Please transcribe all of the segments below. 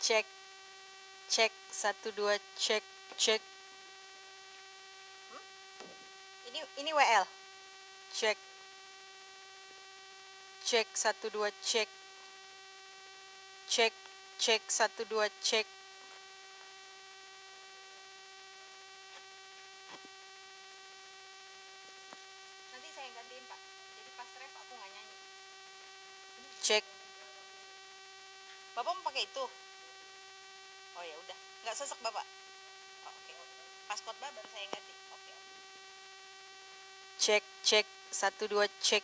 Cek, cek, 1, 2, cek, cek. Ini WL. Cek, cek, 1, 2, cek. Cek, cek, 1, 2, cek. Nanti saya gantiin, Pak. Jadi pas ref aku nggak nyanyi. Cek. Bapak mau pakai itu? Oh ya udah, nggak sesek Bapak. Oh, oke. Pas khotbah baru saya ganti. Oke. Cek, cek, 1, 2, cek,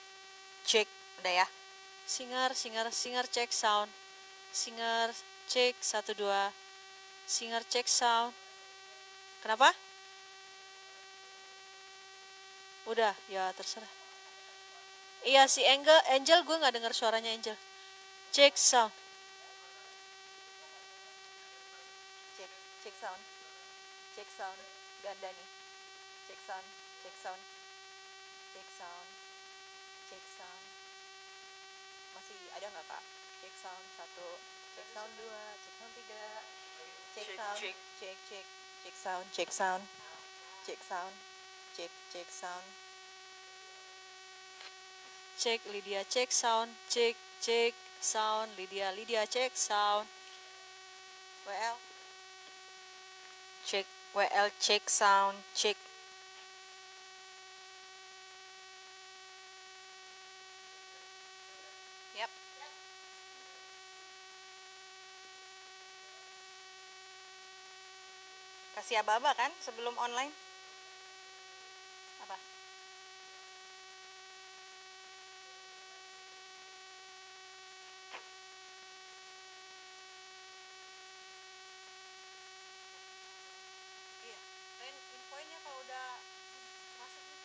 cek. Udah ya. Singer, cek sound. Singer, cek, 1, 2. Singer, cek sound. Kenapa? Udah, ya terserah. Iya si Angel gue nggak dengar suaranya Angel. Cek sound. Cek sound. Cek sound. Ganda nih. Cek sound. Cek sound. Cek sound. Cek sound. Masih ada nggak Kak? Cek sound 1. Cek sound 2. Cek sound 3. Cek sound. Cek cek. Cek sound. Cek sound. Cek sound. Cek sound. Cek Lydia cek sound. Cek sound. Lydia cek sound. WL. Cek WL cek sound. Cek. Yap. Kasih aba-aba kan sebelum online? Apa? Iya. Infonya kalau udah masuk nih.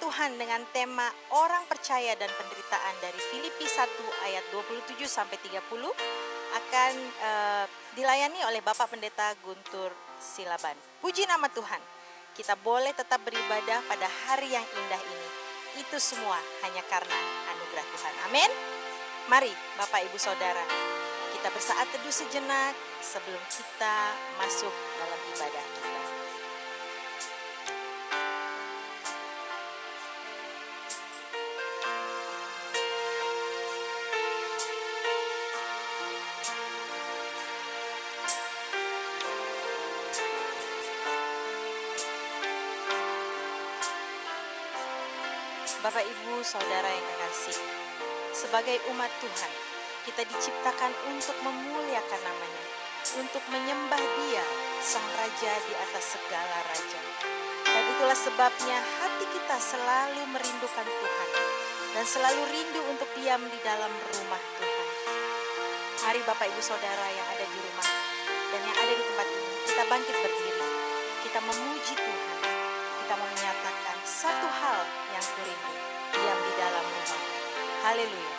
Tuhan dengan tema orang percaya dan penderitaan dari Filipi 1 ayat 27 sampai 30 akan dilayani oleh Bapak Pendeta Guntur Silaban. Puji nama Tuhan. Kita boleh tetap beribadah pada hari yang indah ini. Itu semua hanya karena anugerah Tuhan. Amin. Mari Bapak Ibu Saudara, kita bersaat teduh sejenak sebelum kita masuk dalam ibadah kita. Bapak Ibu Saudara yang kekasih, sebagai umat Tuhan, kita diciptakan untuk memuliakan namanya, untuk menyembah Dia, Sang Raja di atas segala raja. Dan itulah sebabnya hati kita selalu merindukan Tuhan dan selalu rindu untuk diam di dalam rumah Tuhan. Mari Bapak Ibu Saudara yang ada di rumah dan yang ada di tempat ini, kita bangkit berdiri, kita memuji Tuhan, kita mau menyatakan satu hal yang kurindu, diam di dalam rumah. Haleluya.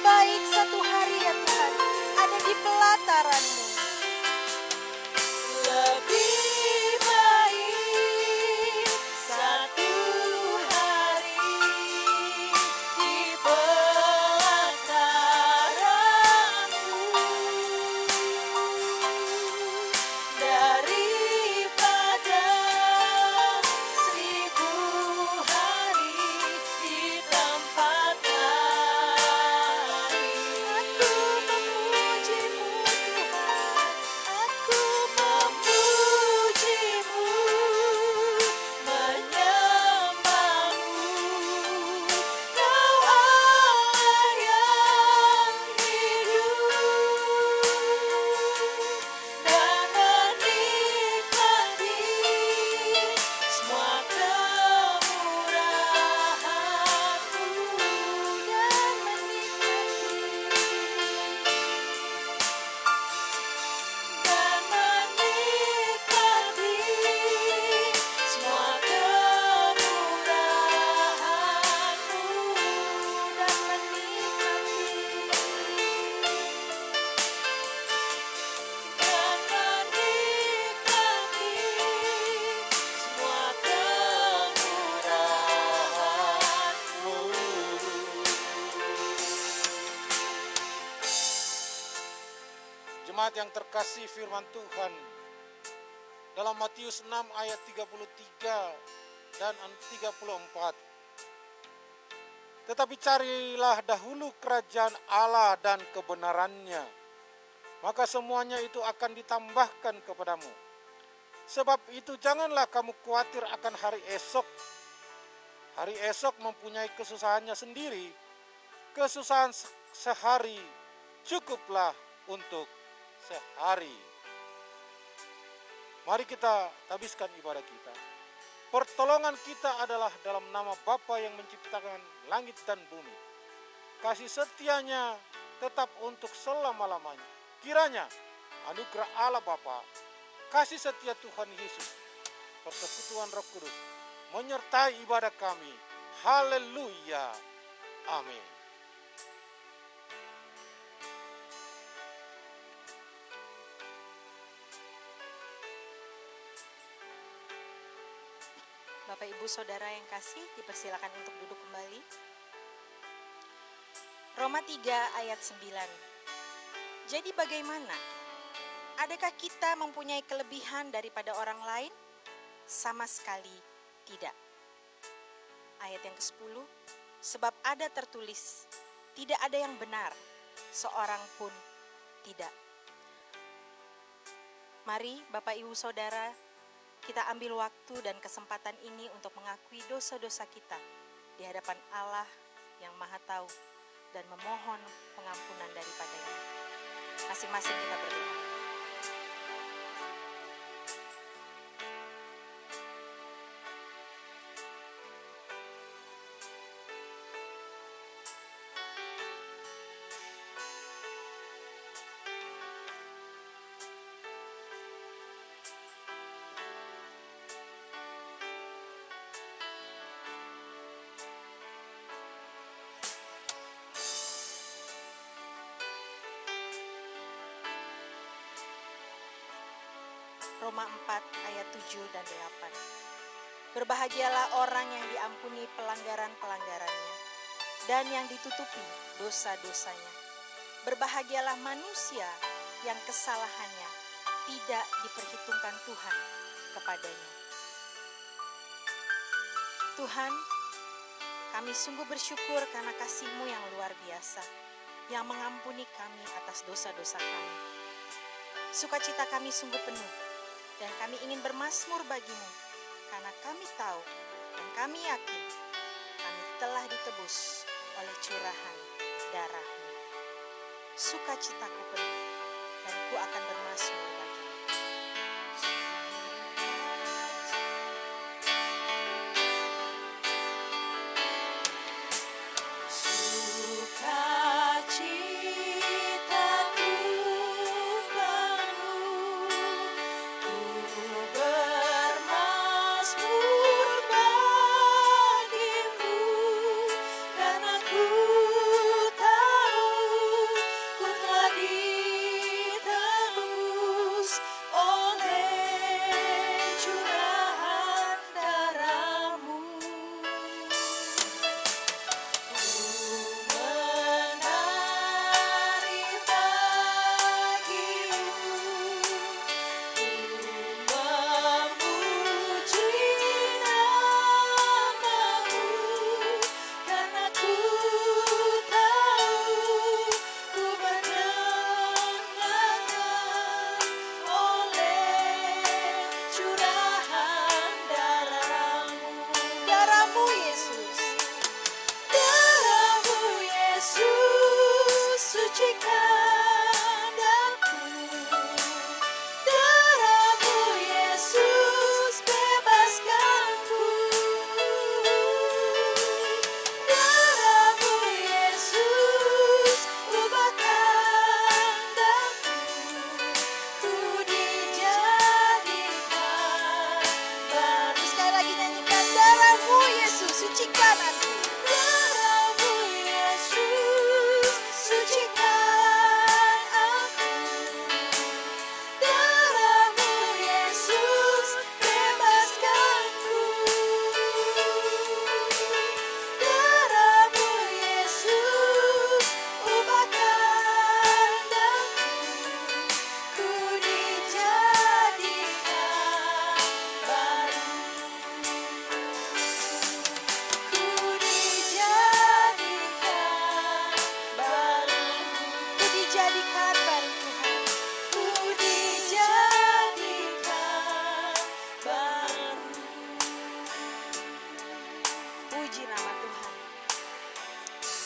baik satu hari ya Tuhan ada di pelataran-Mu. Lebih baik satu hari di pelataran-Mu daripada 1000 hari di tempat lain. Aku memuji-Mu Tuhan, aku memuji-Mu, menyembah-Mu, Kau Allah yang hidup, dan menikmati semua kemurahan-Mu, dan menikmati semua kemurahan-Mu, dan menikmati semua kemurahan-Mu. Jemaat yang terkasih, firman Tuhan dalam Matius 6 ayat 33 dan 34. Tetapi carilah dahulu kerajaan Allah dan kebenarannya, maka semuanya itu akan ditambahkan kepadamu. Sebab itu janganlah kamu khawatir akan hari esok. Hari esok mempunyai kesusahannya sendiri. Kesusahan sehari cukuplah untuk sehari. Mari kita habiskan ibadah kita. Pertolongan kita adalah dalam nama Bapa yang menciptakan langit dan bumi. Kasih setianya tetap untuk selama-lamanya. Kiranya anugerah Allah Bapa, kasih setia Tuhan Yesus, persekutuan Roh Kudus menyertai ibadah kami. Haleluya. Amin. Bapak Ibu Saudara yang kasih, dipersilakan untuk duduk kembali. Roma 3 ayat 9. Jadi bagaimana? Adakah kita mempunyai kelebihan daripada orang lain? Sama sekali tidak. Ayat yang ke-10. Sebab ada tertulis, tidak ada yang benar, seorang pun tidak. Mari Bapak Ibu Saudara, kita ambil waktu dan kesempatan ini untuk mengakui dosa-dosa kita di hadapan Allah yang Maha Tahu dan memohon pengampunan daripadanya. Masing-masing kita berdoa. Roma 4 ayat 7 dan 8. Berbahagialah orang yang diampuni pelanggaran-pelanggarannya dan yang ditutupi dosa-dosanya. Berbahagialah manusia yang kesalahannya tidak diperhitungkan Tuhan kepadanya. Tuhan, kami sungguh bersyukur karena kasih-Mu yang luar biasa, yang mengampuni kami atas dosa-dosa kami. Sukacita kami sungguh penuh, dan kami ingin bermazmur bagi-Mu, karena kami tahu dan kami yakin kami telah ditebus oleh curahan darah-Mu. Sukacitaku penuh, dan ku akan bermazmur bagi-Mu. Karena ku tahu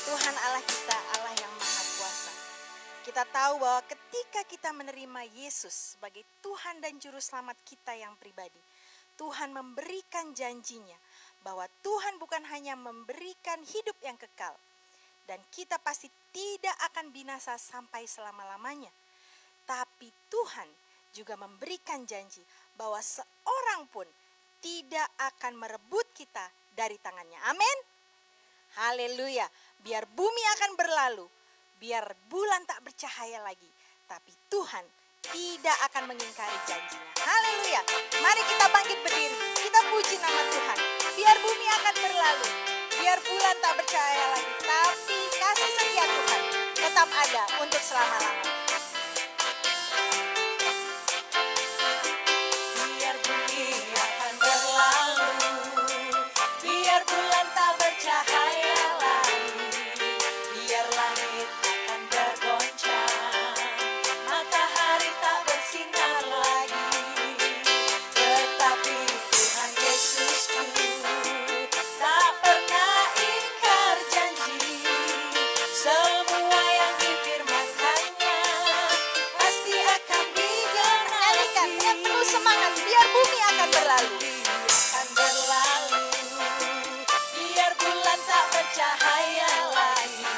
Tuhan Allah kita, Allah yang Maha Kuasa. Kita tahu bahwa ketika kita menerima Yesus sebagai Tuhan dan Juru Selamat kita yang pribadi, Tuhan memberikan janjinya bahwa Tuhan bukan hanya memberikan hidup yang kekal, dan kita pasti tidak akan binasa sampai selama-lamanya. Tapi Tuhan juga memberikan janji bahwa seorang pun tidak akan merebut kita dari tangannya. Amin. Haleluya. Biar bumi akan berlalu, biar bulan tak bercahaya lagi, tapi Tuhan tidak akan mengingkari janjinya. Haleluya. Mari kita bangkit berdiri, kita puji nama Tuhan. Biar bumi akan berlalu, biar bulan tak bercahaya lagi, tapi kasih setia Tuhan tetap ada untuk selama-lamanya. Biar bumi akan berlalu, biar bulan tak bercahaya lagi, biar langit akan bergoncang, matahari tak bersinar lagi, tetapi Tuhan Yesusku tak pernah ingkar janji. Semua yang difirmankannya pasti akan digenapi. Nyanyikan dengan penuh semangat, biar bumi akan berlalu, akan berlalu, biar bulan tak bercahaya lagi,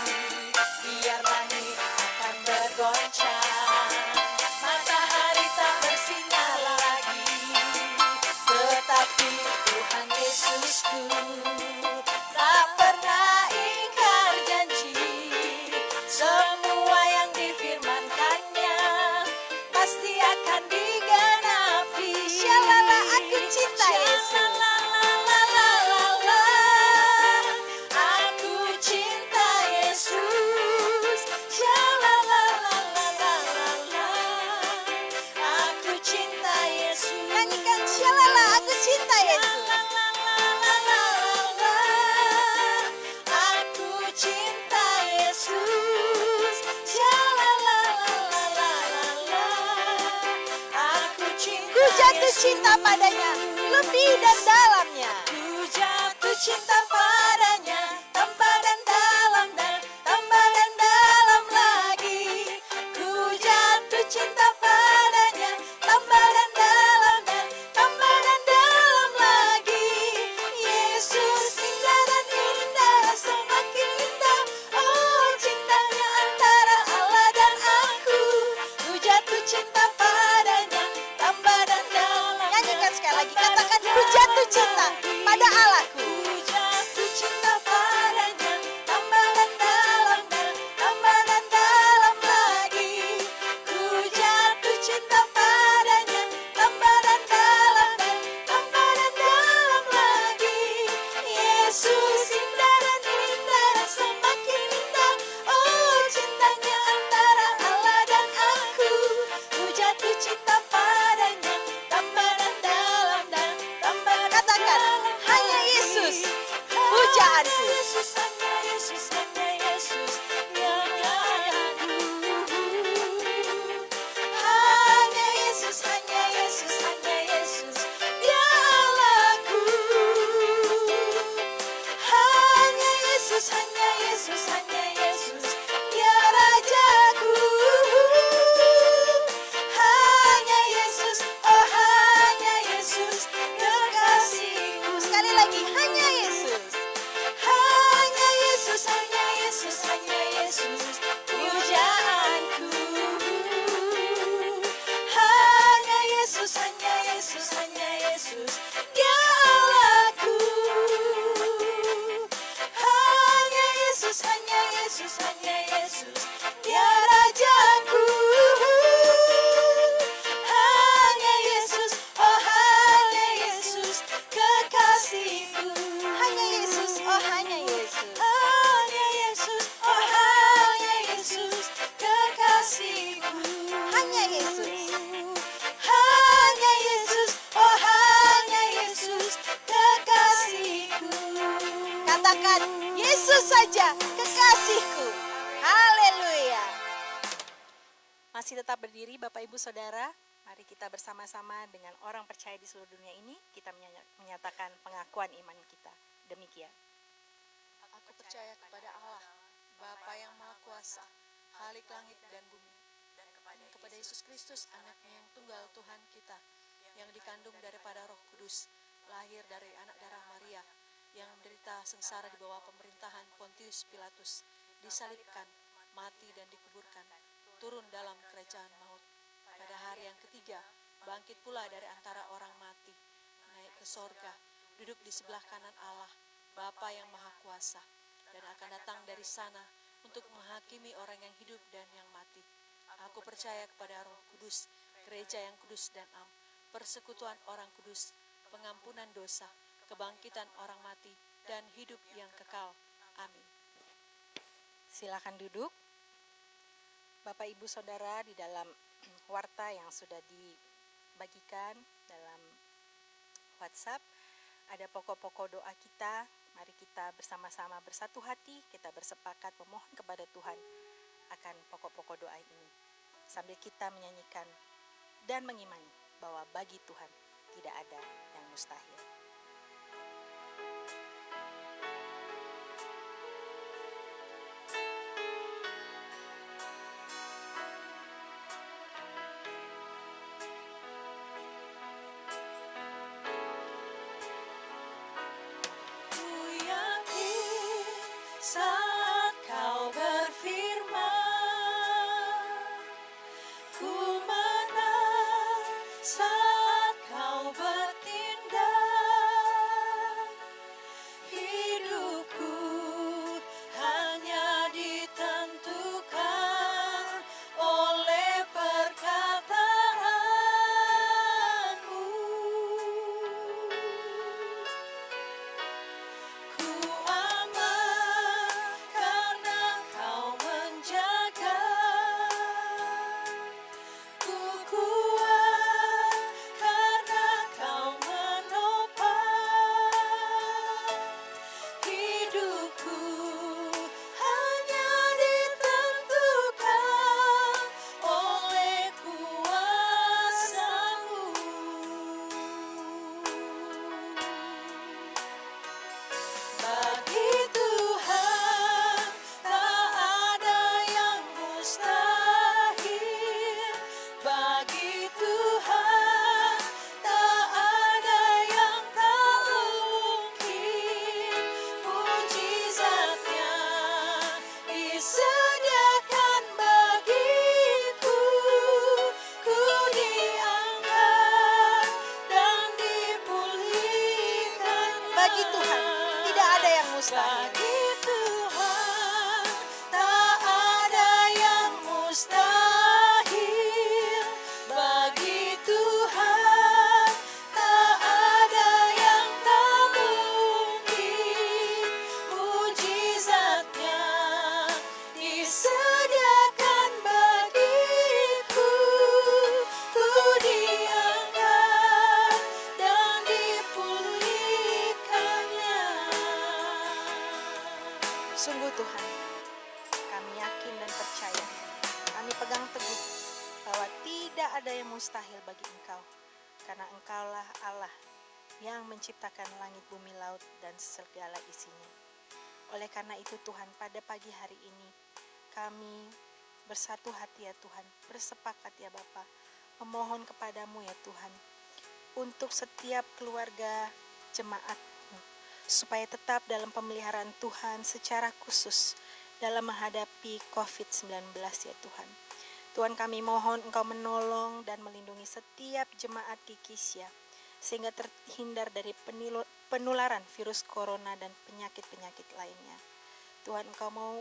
biar langit akan bergoncang, matahari tak bersinar lagi, tetapi Tuhan Yesusku tak pernah ingkar janji. Semua yang difirmankannya pasti akan digenapi. Shalala, aku cinta Yesus. Aku cinta Yesus. Shalala, aku cinta Yesus. Nyanyikan shalala, aku cinta Yesus. Aku cinta Yesus. Shalala, aku cinta. Ku jatuh cinta padanya lebih dan dalamnya. Ku jatuh cinta padanya tambah dan dalam dan tambah dan dalam lagi. Ku jatuh cinta padanya tambah dan dalam dan tambah dan dalam lagi. Yesus indah dan indah, semakin indah. Oh, cintanya antara Allah dan aku. Ku jatuh cinta padanya tambah dan dalam. Nyanyikan sekali lagi, katakan ku jatuh cinta pada Allahku. Ku jatuh cinta padanya tambah dan dalam dan tambah dan dalam lagi. Ku jatuh cinta padanya tambah dan dalam dan tambah dan dalam lagi. Yesus indah dan indah, semakin indah. Oh, cintanya antara Allah dan aku. Ku jatuh cinta padanya tambah dan dalam dan tambah dan katakan hanya Yesus pujaanku. Yesus, hanya Yesus, hanya Yesus yang layaku. Hanya Yesus, hanya Yesus, hanya Yesus dia Allahku. Hanya Yesus, hanya Yesus, hanya Yesus dia Rajaku. Hanya Yesus, oh hanya Yesus kekasihku. Sekali lagi, hanya Yesus. Hanya Yesus, hanya Yesus, hanya Yesus pujaanku. Hanya Yesus, hanya Yesus, hanya Yesus dia Allahku. Hanya Yesus, hanya Yesus, hanya Yesus dia Rajaku. Hanya Yesus, oh hanya Yesus kekasihku. Hanya Yesus, oh hanya Yesus. Hanya Yesus, oh hanya Yesus kekasihku. Hanya Yesus. Hanya Yesus, oh hanya Yesus kekasihku. Katakan Yesus saja kekasihku. Haleluya. Masih tetap berdiri Bapak Ibu Saudara. Mari kita bersama-sama dengan orang percaya di seluruh dunia ini, kita menyatakan pengakuan iman kita. Demikian. Aku percaya kepada Allah, Kuasa, Khalik langit dan bumi, dan kepada Yesus Kristus, anaknya yang tunggal Tuhan kita, yang dikandung daripada Roh Kudus, lahir dari anak darah Maria, yang menderita sengsara di bawah pemerintahan Pontius Pilatus, disalibkan, mati dan dikuburkan, turun dalam kerajaan maut. Pada hari yang ketiga, bangkit pula dari antara orang mati, naik ke sorga, duduk di sebelah kanan Allah, Bapa yang Maha Kuasa, dan akan datang dari sana untuk menghakimi orang yang hidup dan yang mati. Aku percaya kepada Roh Kudus, gereja yang kudus dan am, persekutuan orang kudus, pengampunan dosa, kebangkitan orang mati, dan hidup yang kekal. Amin. Silakan duduk. Bapak Ibu Saudara, di dalam warta yang sudah dibagikan dalam WhatsApp, ada pokok-pokok doa kita. Mari kita bersama-sama bersatu hati, kita bersepakat memohon kepada Tuhan akan pokok-pokok doa ini. Sambil kita menyanyikan dan mengimani bahwa bagi Tuhan tidak ada yang mustahil. Saat kau berfirman, ku menang. Saat kau bertindak, hidupku hanya ditentukan oleh perkataanmu. Ku aman karena kau menjaga, ku kuat karena kau menopang. Hidupku hanya ditentukan oleh kuasa-Mu. Bagi Tuhan tak ada yang mustahil. Bagi Tuhan tak ada yang tak mungkin. Mujizatnya disediakan bagiku. Ku diangkat dan dipulihkan. Bagi Tuhan tidak ada yang mustahil. Bagi Tuhan tak ada yang mustahil. Bagi Tuhan tak ada yang tak mungkin. Mujizatnya disediakan bagiku. Ku diangkat dan dipulihkannya. Sungguh Tuhan, kami yakin dan percaya, kami pegang teguh bahwa tidak ada yang mustahil bagi Engkau, karena Engkaulah Allah yang menciptakan langit, bumi, laut, dan segala isinya. Oleh karena itu Tuhan, pada pagi hari ini kami bersatu hati ya Tuhan, bersepakat ya Bapa, memohon kepadamu ya Tuhan, untuk setiap keluarga jemaat-Mu, supaya tetap dalam pemeliharaan Tuhan secara khusus dalam menghadapi COVID-19 ya Tuhan. Tuhan, kami mohon Engkau menolong dan melindungi setiap jemaat Kikisya, sehingga terhindar dari penularan virus corona dan penyakit-penyakit lainnya. Tuhan, Engkau mau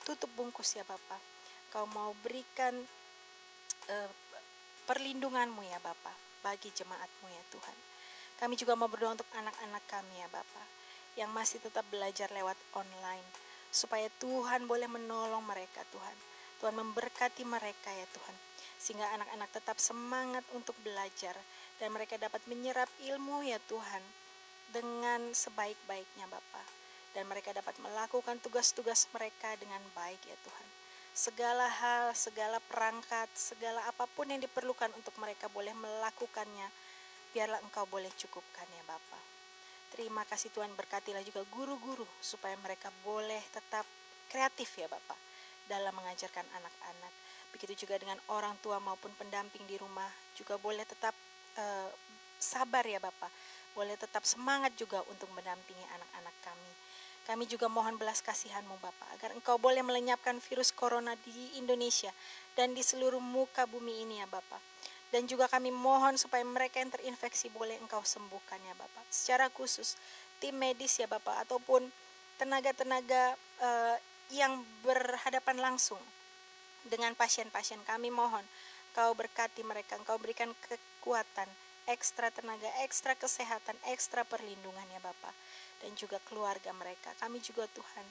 tutup bungkus ya Bapa. Engkau mau berikan perlindungan-Mu ya Bapa bagi jemaat-Mu ya Tuhan. Kami juga mau berdoa untuk anak-anak kami ya Bapa, yang masih tetap belajar lewat online, supaya Tuhan boleh menolong mereka Tuhan. Tuhan memberkati mereka ya Tuhan, sehingga anak-anak tetap semangat untuk belajar, dan mereka dapat menyerap ilmu ya Tuhan dengan sebaik-baiknya Bapa, dan mereka dapat melakukan tugas-tugas mereka dengan baik ya Tuhan. Segala hal, segala perangkat, segala apapun yang diperlukan untuk mereka boleh melakukannya, biarlah Engkau boleh cukupkan ya Bapa. Terima kasih Tuhan, berkatilah juga guru-guru supaya mereka boleh tetap kreatif kreatif ya Bapak dalam mengajarkan anak-anak. Begitu juga dengan orang tua maupun pendamping di rumah juga boleh tetap sabar ya Bapak, boleh tetap semangat juga untuk mendampingi anak-anak kami. Kami juga mohon belas kasihan-Mu Bapak, agar Engkau boleh melenyapkan virus corona di Indonesia dan di seluruh muka bumi ini ya Bapak. Dan juga kami mohon supaya mereka yang terinfeksi boleh Engkau sembuhkan ya Bapak. Secara khusus tim medis ya Bapak, ataupun tenaga-tenaga yang berhadapan langsung dengan pasien-pasien, kami mohon Engkau berkati mereka, Engkau berikan kekuatan, ekstra tenaga, ekstra kesehatan, ekstra perlindungan ya Bapak, dan juga keluarga mereka. Kami juga Tuhan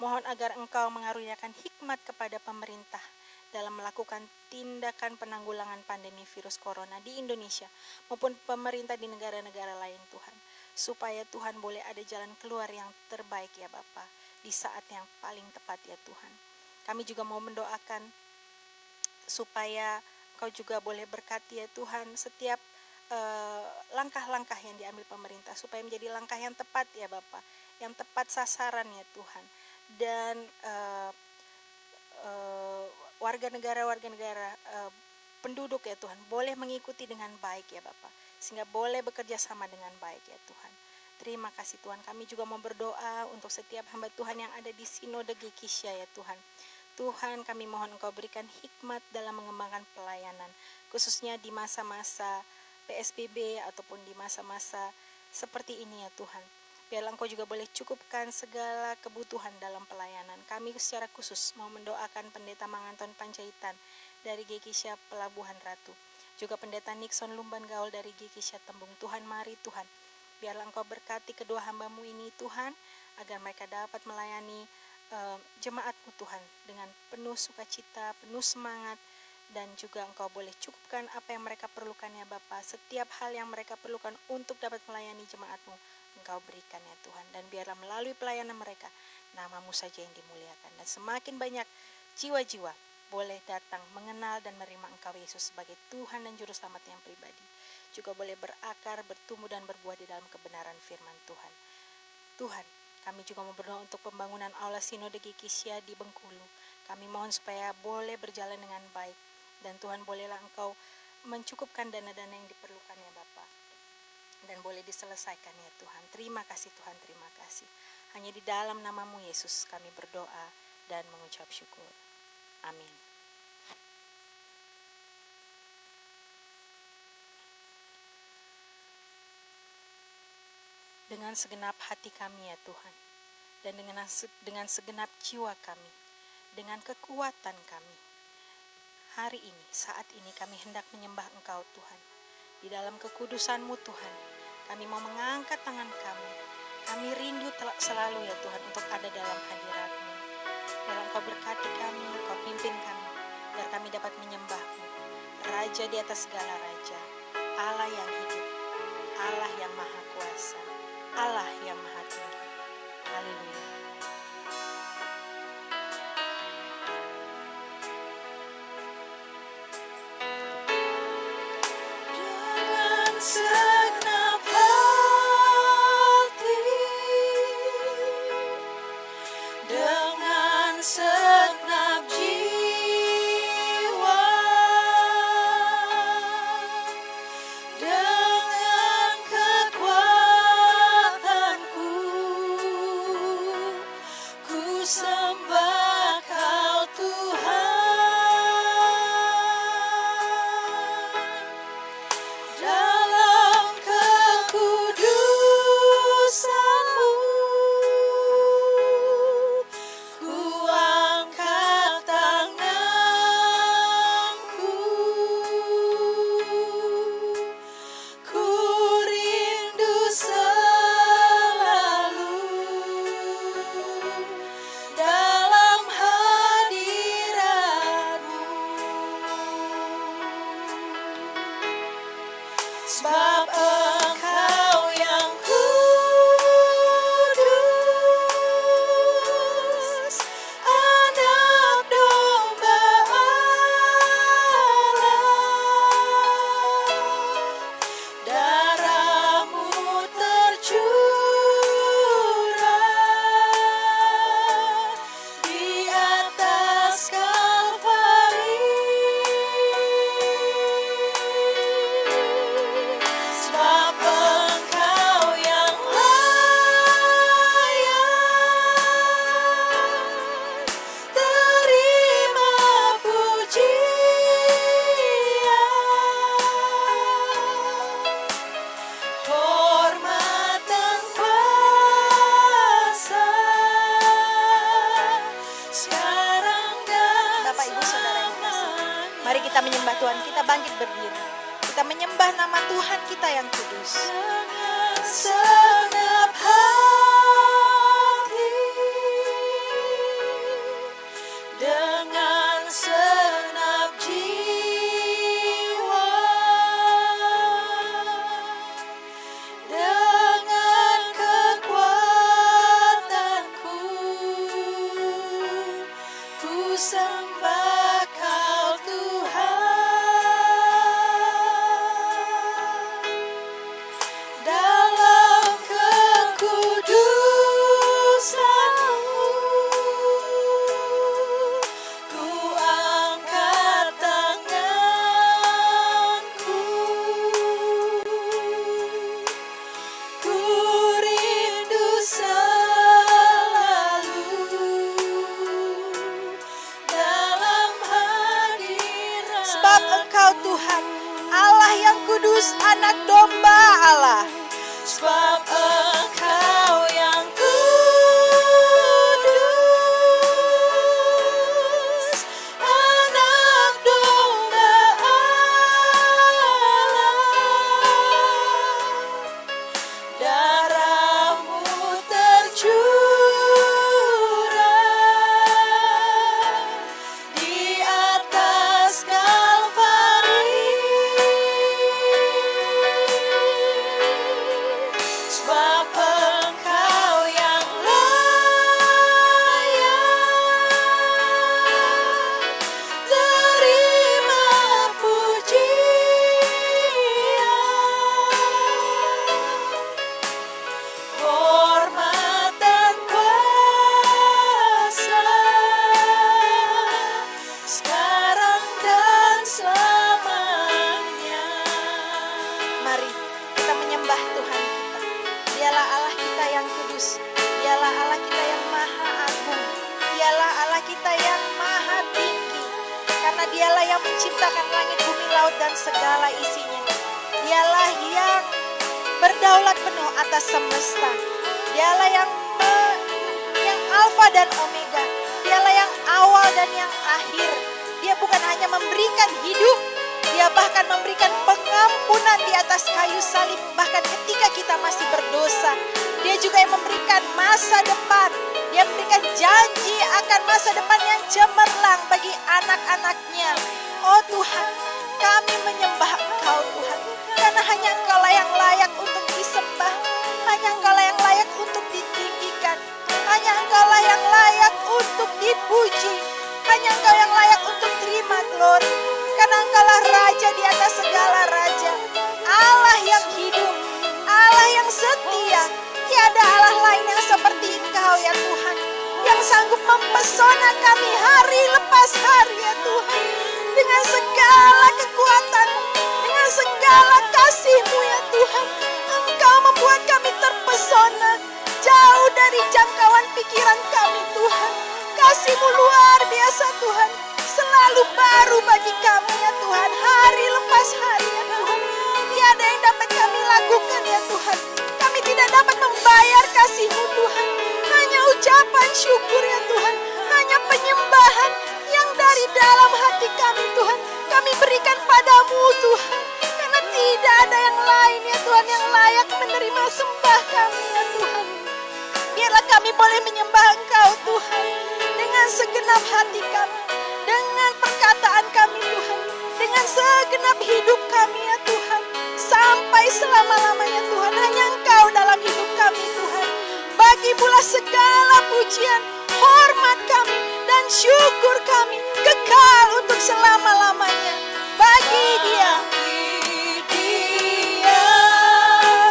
mohon agar Engkau mengaruniakan hikmat kepada pemerintah dalam melakukan tindakan penanggulangan pandemi virus corona di Indonesia maupun pemerintah di negara-negara lain Tuhan, supaya Tuhan boleh ada jalan keluar yang terbaik ya Bapa di saat yang paling tepat ya Tuhan. Kami juga mau mendoakan supaya Kau juga boleh berkati ya Tuhan setiap langkah-langkah yang diambil pemerintah, supaya menjadi langkah yang tepat ya Bapa, yang tepat sasaran ya Tuhan. Dan warga negara penduduk ya Tuhan boleh mengikuti dengan baik ya Bapak, sehingga boleh bekerja sama dengan baik ya Tuhan. Terima kasih Tuhan. Kami juga mau berdoa untuk setiap hamba Tuhan yang ada di Sinode Gekisya ya Tuhan. Tuhan, kami mohon Engkau berikan hikmat dalam mengembangkan pelayanan, khususnya di masa-masa PSBB ataupun di masa-masa seperti ini ya Tuhan. Biarlah Engkau juga boleh cukupkan segala kebutuhan dalam pelayanan. Kami secara khusus mau mendoakan Pendeta Manganton Panjaitan dari Gekisya Pelabuhan Ratu, juga Pendeta Nixon Lumban Gaul dari Gekisya Tembung. Tuhan, mari Tuhan, biarlah Engkau berkati kedua hamba-Mu ini Tuhan, agar mereka dapat melayani jemaat-Mu Tuhan dengan penuh sukacita, penuh semangat, dan juga Engkau boleh cukupkan apa yang mereka perlukan ya Bapa. Setiap hal yang mereka perlukan untuk dapat melayani jemaat-Mu, Engkau berikan ya Tuhan. Dan biarlah melalui pelayanan mereka, nama-Mu saja yang dimuliakan, dan semakin banyak jiwa-jiwa boleh datang mengenal dan menerima Engkau Yesus sebagai Tuhan dan Juru Selamat yang pribadi. Juga boleh berakar, bertumbuh dan berbuah di dalam kebenaran firman Tuhan. Tuhan, kami juga mau berdoa untuk pembangunan Aula Sinode Gekisya di Bengkulu. Kami mohon supaya boleh berjalan dengan baik, dan Tuhan bolehlah Engkau mencukupkan dana-dana yang diperlukan ya Bapa, dan boleh diselesaikan ya Tuhan. Terima kasih Tuhan, terima kasih. Hanya di dalam nama-Mu Yesus kami berdoa dan mengucap syukur. Amin. Dengan segenap hati kami ya Tuhan, dan dengan segenap jiwa kami, dengan kekuatan kami, hari ini, saat ini kami hendak menyembah Engkau Tuhan. Di dalam kekudusan-Mu Tuhan, kami mau mengangkat tangan kami. Kami rindu selalu ya Tuhan untuk ada dalam hadirat-Mu. Biarlah Engkau berkati kami, Engkau pimpin kami, biar kami dapat menyembah-Mu, Raja di atas segala raja, Allah yang hidup, Allah yang maha kuasa, Allah yang maha tinggi. Haleluya. Dengan segenap hati, dengan segenap jiwa, dengan kekuatanku, ku sembah Kau Tuhan. Dalam kekudusan-Mu, ku angkat tanganku, ku rindu selalu dalam Mari kita menyembah Tuhan, kita bangkit berdiri. Kita menyembah nama Tuhan kita yang kudus. Senap hati, dengan senap jiwa, dengan kekuatanku, ku sembah Kau Tuhan. Dalam kekudusan-Mu, ku angkat tanganku, ku rindu selalu dalam hadirat. Sebab Engkau Tuhan, Allah yang kudus, anak domba Allah. Sebab Engkau yang kudus, anak domba Allah. Darah-Mu tercurah di atas Kalvari. Sebab Engkau yang layak terima pujian, hormat dan kuasa, sekarang dan selamanya. Mari kita menyembah Tuhan kita. Dialah Allah kita yang kudus, Dialah Allah kita yang maha agung, Dialah Allah kita yang maha tinggi. Karena Dialah yang menciptakan langit, bumi, laut dan segala isinya. Dialah yang berdaulat penuh atas semesta. Dialah yang Alfa dan Omega. Dialah yang awal dan yang akhir. Dia bukan hanya memberikan hidup, Dia bahkan memberikan pengampunan di atas kayu salib. Bahkan ketika kita masih berdosa, Dia juga yang memberikan masa depan. Dia memberikan janji akan masa depan yang cemerlang bagi anak-anaknya. Oh Tuhan, kami menyembah Engkau Tuhan, karena hanya Engkaulah yang layak untuk disembah. Hanya Engkaulah yang layak untuk ditinggikan. Hanya Engkaulah yang layak untuk dipuji. Hanya Engkau yang layak untuk terima glori. Karena Engkaulah Raja di atas segala raja, Allah yang hidup, Allah yang setia. Tiada Allah lain yang seperti Engkau ya Tuhan, yang sanggup mempesona kami hari lepas hari ya Tuhan. Dengan segala kekuatan-Mu, dengan segala kasih-Mu ya Tuhan, Engkau membuat kami terpesona jauh dari jangkauan pikiran kami Tuhan. Kasih-Mu luar biasa Tuhan, selalu baru bagi kami ya Tuhan, hari lepas hari ya Tuhan. Tiada yang dapat kami lakukan ya Tuhan. Kami tidak dapat membayar kasih-Mu Tuhan. Hanya ucapan syukur ya Tuhan, hanya penyembahan yang dari dalam hati kami Tuhan, kami berikan padamu Tuhan. Karena tidak ada yang lain ya Tuhan yang layak menerima sembah kami ya Tuhan. Biarlah kami boleh menyembah Engkau Tuhan dengan segenap hati kami, dengan perkataan kami Tuhan, dengan segenap hidup kami ya Tuhan. Sampai selama-lamanya Tuhan, hanya Engkau dalam hidup kami Tuhan. Bagi pula segala pujian, hormat kami, dan syukur kami kekal untuk selama-lamanya. Bagi Dia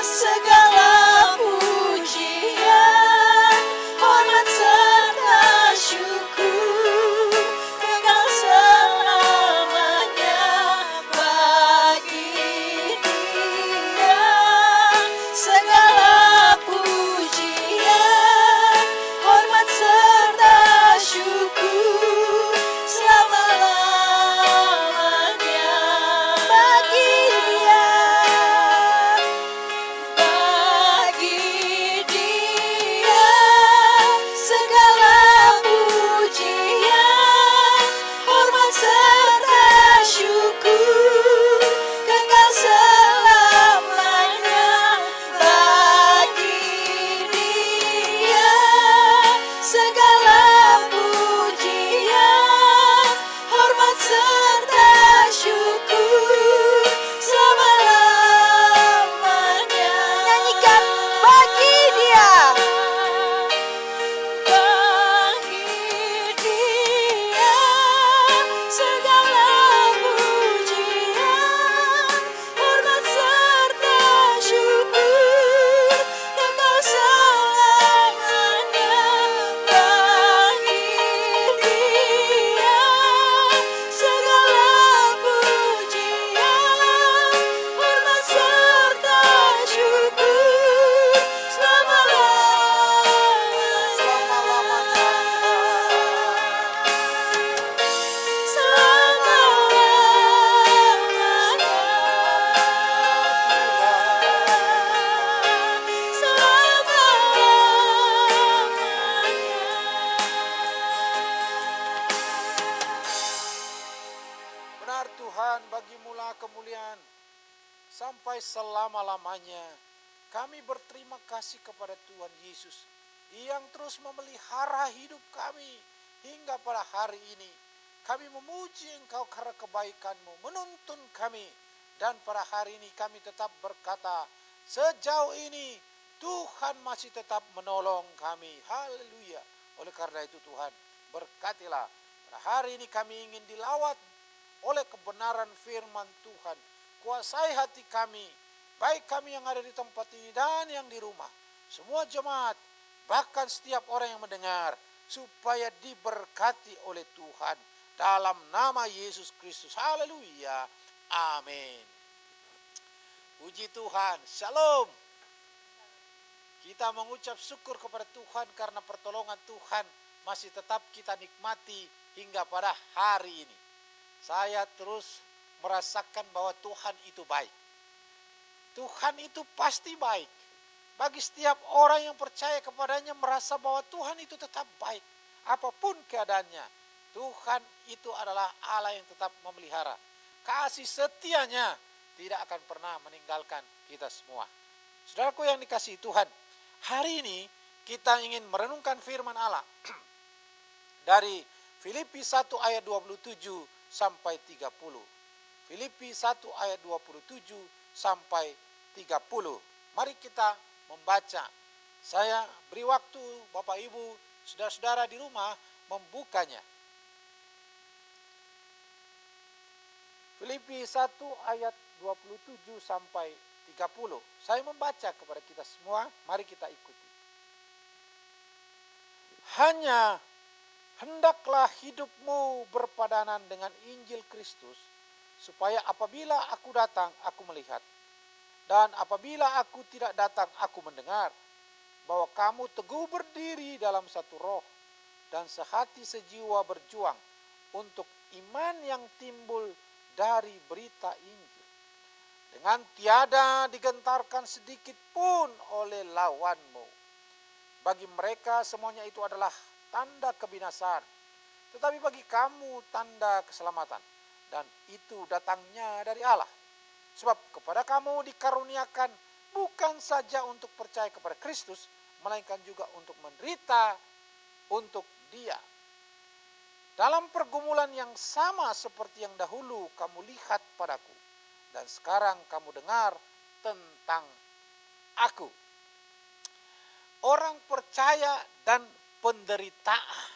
segala pujian, hormat serta syukur kekal selamanya. Bagi Dia segala pujian, hormat serta syukur selama-lamanya. Bagi bagimulah kemuliaan sampai selama-lamanya. Kami berterima kasih kepada Tuhan Yesus yang terus memelihara hidup kami hingga pada hari ini. Kami memuji Engkau karena kebaikan-Mu menuntun kami. Dan pada hari ini kami tetap berkata, sejauh ini Tuhan masih tetap menolong kami. Haleluya. Oleh karena itu Tuhan, berkatilah. Pada hari ini kami ingin dilawat oleh kebenaran firman Tuhan. Kuasai hati kami, baik kami yang ada di tempat ini dan yang di rumah. Semua jemaat, bahkan setiap orang yang mendengar, supaya diberkati oleh Tuhan. Dalam nama Yesus Kristus. Haleluya. Amin. Puji Tuhan. Shalom. Kita mengucap syukur kepada Tuhan karena pertolongan Tuhan masih tetap kita nikmati hingga pada hari ini. Saya terus merasakan bahwa Tuhan itu baik. Tuhan itu pasti baik. Bagi setiap orang yang percaya kepadanya merasa bahwa Tuhan itu tetap baik. Apapun keadaannya, Tuhan itu adalah Allah yang tetap memelihara. Kasih setianya tidak akan pernah meninggalkan kita semua. Saudaraku yang dikasihi Tuhan, hari ini kita ingin merenungkan firman Allah dari Filipi 1 ayat 27 sampai 30. Filipi 1 ayat 27 sampai 30. Mari kita membaca. Saya beri waktu Bapak Ibu, saudara-saudara di rumah membukanya. Filipi 1 ayat 27 sampai 30. Saya membaca kepada kita semua, mari kita ikuti. Hanya hendaklah hidupmu berpadanan dengan Injil Kristus, supaya apabila aku datang, aku melihat. Dan apabila aku tidak datang, aku mendengar bahwa kamu teguh berdiri dalam satu roh dan sehati sejiwa berjuang untuk iman yang timbul dari berita Injil, dengan tiada digentarkan sedikit pun oleh lawanmu. Bagi mereka semuanya itu adalah tanda kebinasaan, tetapi bagi kamu tanda keselamatan, dan itu datangnya dari Allah. Sebab kepada kamu dikaruniakan bukan saja untuk percaya kepada Kristus, melainkan juga untuk menderita untuk Dia. Dalam pergumulan yang sama seperti yang dahulu kamu lihat padaku, dan sekarang kamu dengar tentang aku. Orang percaya dan penderitaan.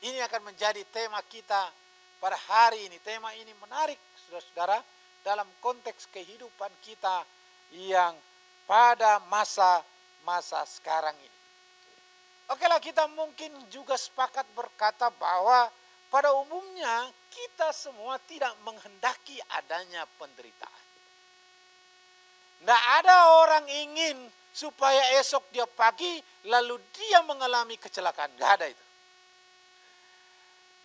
Ini akan menjadi tema kita pada hari ini. Tema ini menarik, saudara-saudara, dalam konteks kehidupan kita yang pada masa-masa sekarang ini. Okelah, kita mungkin juga sepakat berkata bahwa pada umumnya kita semua tidak menghendaki adanya penderitaan. Tidak ada orang ingin supaya esok dia pagi lalu dia mengalami kecelakaan. Tidak ada itu.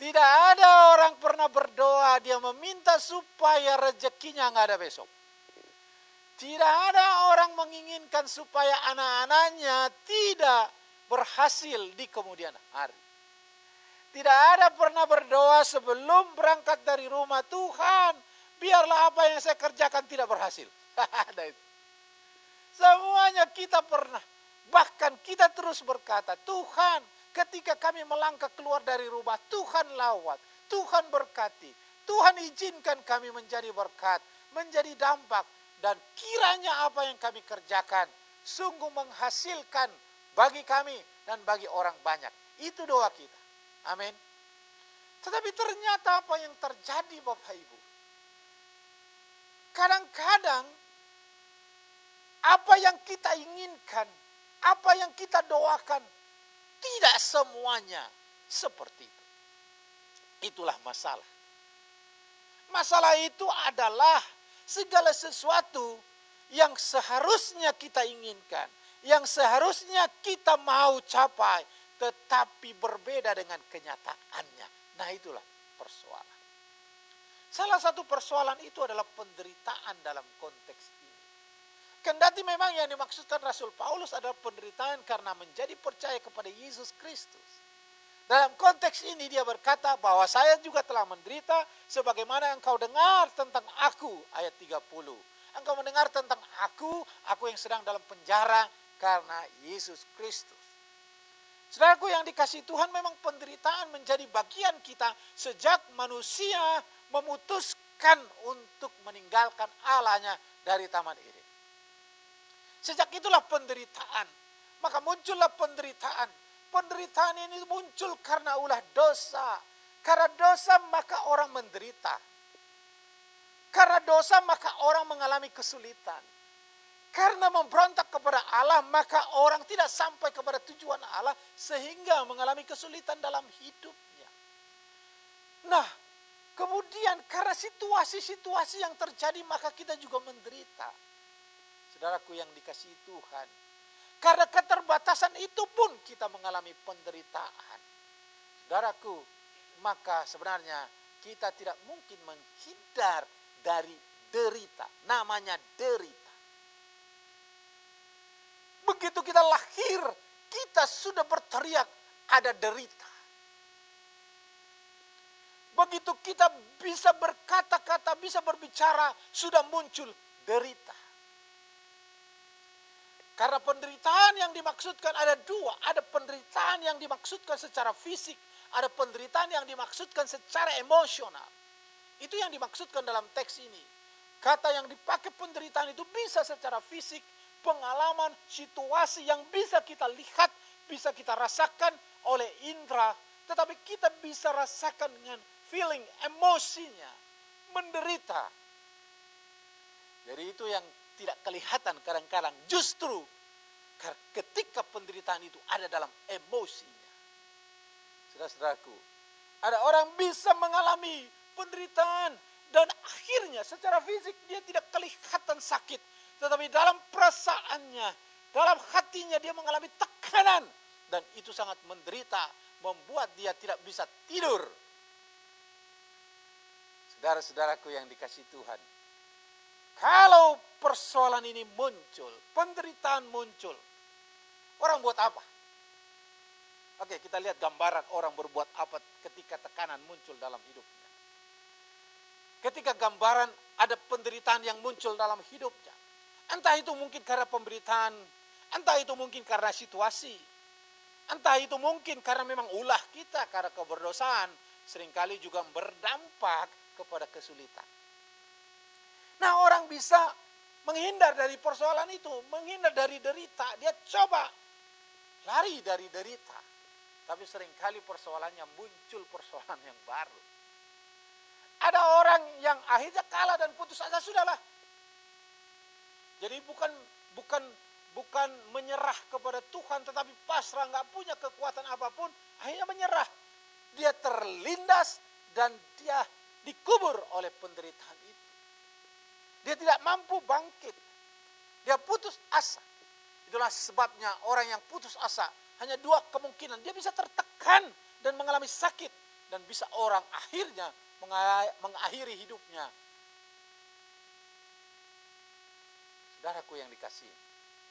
Tidak ada orang pernah berdoa dia meminta supaya rezekinya nggak ada besok. Tidak ada orang menginginkan supaya anak-anaknya tidak berhasil di kemudian hari. Tidak ada pernah berdoa sebelum berangkat dari rumah, Tuhan, biarlah apa yang saya kerjakan tidak berhasil. Ada itu. Semuanya kita pernah. Bahkan kita terus berkata, Tuhan, ketika kami melangkah keluar dari rumah, Tuhan lawat, Tuhan berkati, Tuhan izinkan kami menjadi berkat, menjadi dampak, dan kiranya apa yang kami kerjakan sungguh menghasilkan bagi kami dan bagi orang banyak. Itu doa kita. Amin. Tetapi ternyata apa yang terjadi Bapak Ibu? Kadang-kadang apa yang kita inginkan, apa yang kita doakan, tidak semuanya seperti itu. Itulah masalah. Masalah itu adalah segala sesuatu yang seharusnya kita inginkan, yang seharusnya kita mau capai, tetapi berbeda dengan kenyataannya. Nah, itulah persoalan. Salah satu persoalan itu adalah penderitaan dalam konteks ini. Kendati memang yang dimaksudkan Rasul Paulus adalah penderitaan karena menjadi percaya kepada Yesus Kristus. Dalam konteks ini dia berkata bahwa saya juga telah menderita sebagaimana engkau dengar tentang aku. Ayat 30. Engkau mendengar tentang aku yang sedang dalam penjara karena Yesus Kristus. Saudaraku yang dikasihi Tuhan, memang penderitaan menjadi bagian kita sejak manusia memutuskan untuk meninggalkan Allahnya dari Taman Eden. Sejak itulah penderitaan. Maka muncullah penderitaan. Penderitaan ini muncul karena ulah dosa. Karena dosa maka orang menderita. Karena dosa maka orang mengalami kesulitan. Karena memberontak kepada Allah maka orang tidak sampai kepada tujuan Allah sehingga mengalami kesulitan dalam hidupnya. Nah, kemudian karena situasi-situasi yang terjadi maka kita juga menderita. Saudaraku yang dikasihi Tuhan, karena keterbatasan itu pun kita mengalami penderitaan. Saudaraku, maka sebenarnya kita tidak mungkin menghindar dari derita. Namanya derita. Begitu kita lahir, kita sudah berteriak ada derita. Begitu kita bisa berkata-kata, bisa berbicara, sudah muncul derita. Karena penderitaan yang dimaksudkan ada dua. Ada penderitaan yang dimaksudkan secara fisik. Ada penderitaan yang dimaksudkan secara emosional. Itu yang dimaksudkan dalam teks ini. Kata yang dipakai penderitaan itu bisa secara fisik. Pengalaman, situasi yang bisa kita lihat, bisa kita rasakan oleh indera. Tetapi kita bisa rasakan dengan feeling, emosinya. Menderita. Jadi itu yang tidak kelihatan kadang-kadang. Justru ketika penderitaan itu ada dalam emosinya. Saudara-saudaraku, ada orang bisa mengalami penderitaan dan akhirnya secara fisik dia tidak kelihatan sakit. Tetapi dalam perasaannya, dalam hatinya dia mengalami tekanan. Dan itu sangat menderita, membuat dia tidak bisa tidur. Saudara-saudaraku yang dikasihi Tuhan, kalau persoalan ini muncul, penderitaan muncul, orang buat apa? Oke, kita lihat gambaran orang berbuat apa ketika tekanan muncul dalam hidupnya. Ketika gambaran ada penderitaan yang muncul dalam hidupnya. Entah itu mungkin karena pemberitaan, entah itu mungkin karena situasi, entah itu mungkin karena memang ulah kita, karena keberdosaan, seringkali juga berdampak kepada kesulitan. Nah, orang bisa menghindar dari persoalan itu, menghindar dari derita, dia coba lari dari derita. Tapi seringkali persoalannya muncul persoalan yang baru. Ada orang yang akhirnya kalah dan putus asa, sudahlah. Jadi bukan menyerah kepada Tuhan, tetapi pasrah, nggak punya kekuatan apapun, akhirnya menyerah. Dia terlindas dan dia dikubur oleh penderitaan itu. Dia tidak mampu bangkit. Dia putus asa. Itulah sebabnya orang yang putus asa hanya dua kemungkinan. Dia bisa tertekan dan mengalami sakit, dan bisa orang akhirnya mengakhiri hidupnya. Saudaraku yang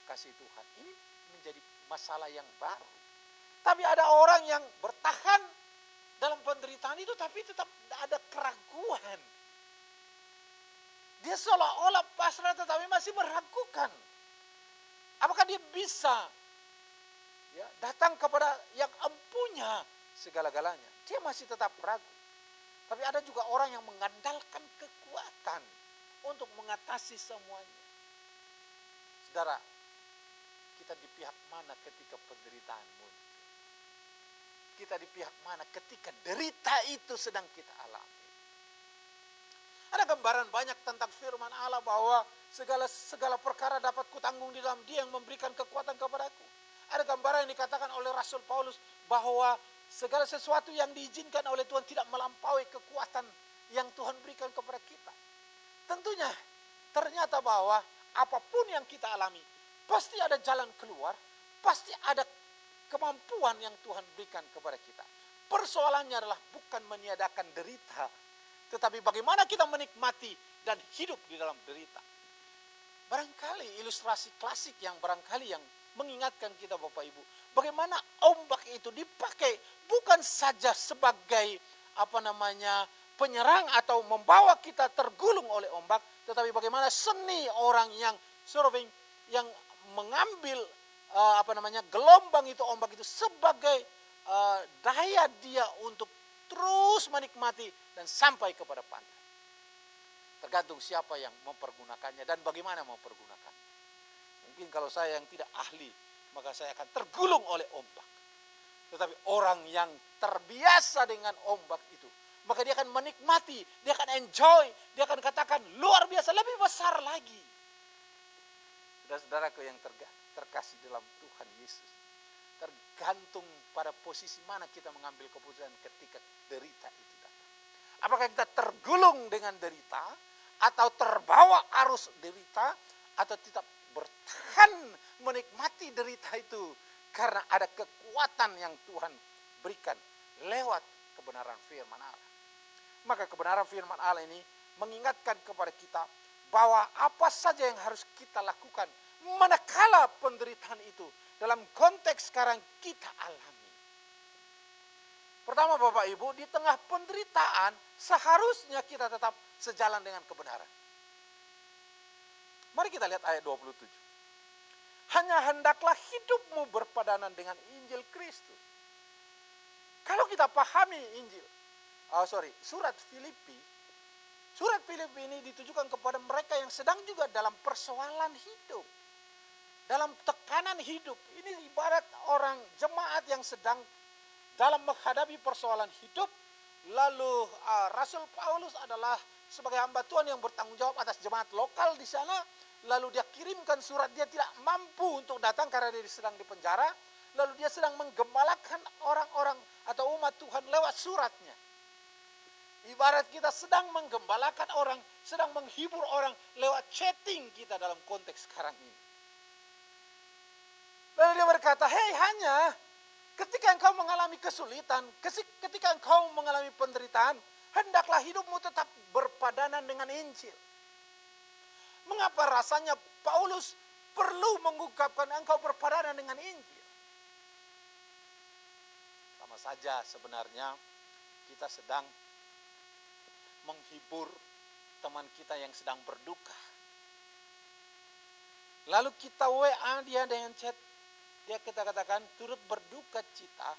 kasih Tuhan, ini menjadi masalah yang baru. Tapi ada orang yang bertahan dalam penderitaan itu, tapi tetap ada keraguan. Dia seolah-olah pasrah tetapi masih meragukan. Apakah dia bisa datang kepada yang empunya segala-galanya? Dia masih tetap ragu. Tapi ada juga orang yang mengandalkan kekuatan untuk mengatasi semuanya. Saudara, kita di pihak mana ketika penderitaan muncul? Kita di pihak mana ketika derita itu sedang kita alami? Ada gambaran banyak tentang firman Allah bahwa segala perkara dapat kutanggung di dalam Dia yang memberikan kekuatan kepadaku. Ada gambaran yang dikatakan oleh Rasul Paulus bahwa segala sesuatu yang diizinkan oleh Tuhan tidak melampaui kekuatan yang Tuhan berikan kepada kita. Tentunya ternyata bahwa apapun yang kita alami, pasti ada jalan keluar, pasti ada kemampuan yang Tuhan berikan kepada kita. Persoalannya adalah bukan meniadakan derita, tetapi bagaimana kita menikmati dan hidup di dalam derita. Barangkali ilustrasi klasik yang barangkali yang mengingatkan kita Bapak Ibu, bagaimana ombak itu dipakai bukan saja sebagai penyerang atau membawa kita tergulung oleh ombak, tetapi bagaimana seni orang yang surfing, yang mengambil gelombang itu, ombak itu sebagai daya dia untuk terus menikmati dan sampai kepada pantai. Tergantung siapa yang mempergunakannya dan bagaimana mempergunakannya. Mungkin kalau saya yang tidak ahli, maka saya akan tergulung oleh ombak. Tetapi orang yang terbiasa dengan ombak itu, maka dia akan menikmati, dia akan enjoy, dia akan katakan luar biasa, lebih besar lagi. Saudara-saudaraku yang terkasih dalam Tuhan Yesus, tergantung pada posisi mana kita mengambil keputusan ketika derita itu datang. Apakah kita tergulung dengan derita, atau terbawa arus derita, atau tetap bertahan menikmati derita itu karena ada kekuatan yang Tuhan berikan lewat kebenaran firman Allah. Maka kebenaran firman Allah ini mengingatkan kepada kita bahwa apa saja yang harus kita lakukan manakala penderitaan itu dalam konteks sekarang kita alami. Pertama Bapak Ibu, di tengah penderitaan seharusnya kita tetap sejalan dengan kebenaran. Mari kita lihat ayat 27. Hanya hendaklah hidupmu berpadanan dengan Injil Kristus. Kalau kita pahami surat Filipi ini ditujukan kepada mereka yang sedang juga dalam persoalan hidup, dalam tekanan hidup. Ini ibarat orang jemaat yang sedang dalam menghadapi persoalan hidup. Lalu Rasul Paulus adalah sebagai hamba Tuhan yang bertanggung jawab atas jemaat lokal di sana. Lalu dia kirimkan surat, dia tidak mampu untuk datang karena dia sedang di penjara. Lalu dia sedang menggembalakan orang-orang atau umat Tuhan lewat suratnya. Ibarat kita sedang menggembalakan orang, sedang menghibur orang lewat chatting kita dalam konteks sekarang ini. Lalu dia berkata, hanya ketika engkau mengalami kesulitan, ketika engkau mengalami penderitaan, hendaklah hidupmu tetap berpadanan dengan Injil. Mengapa rasanya Paulus perlu mengungkapkan engkau berpadanan dengan Injil? Sama saja sebenarnya kita sedang menghibur teman kita yang sedang berduka. Lalu kita WA dia dengan chat, kita katakan turut berduka cita,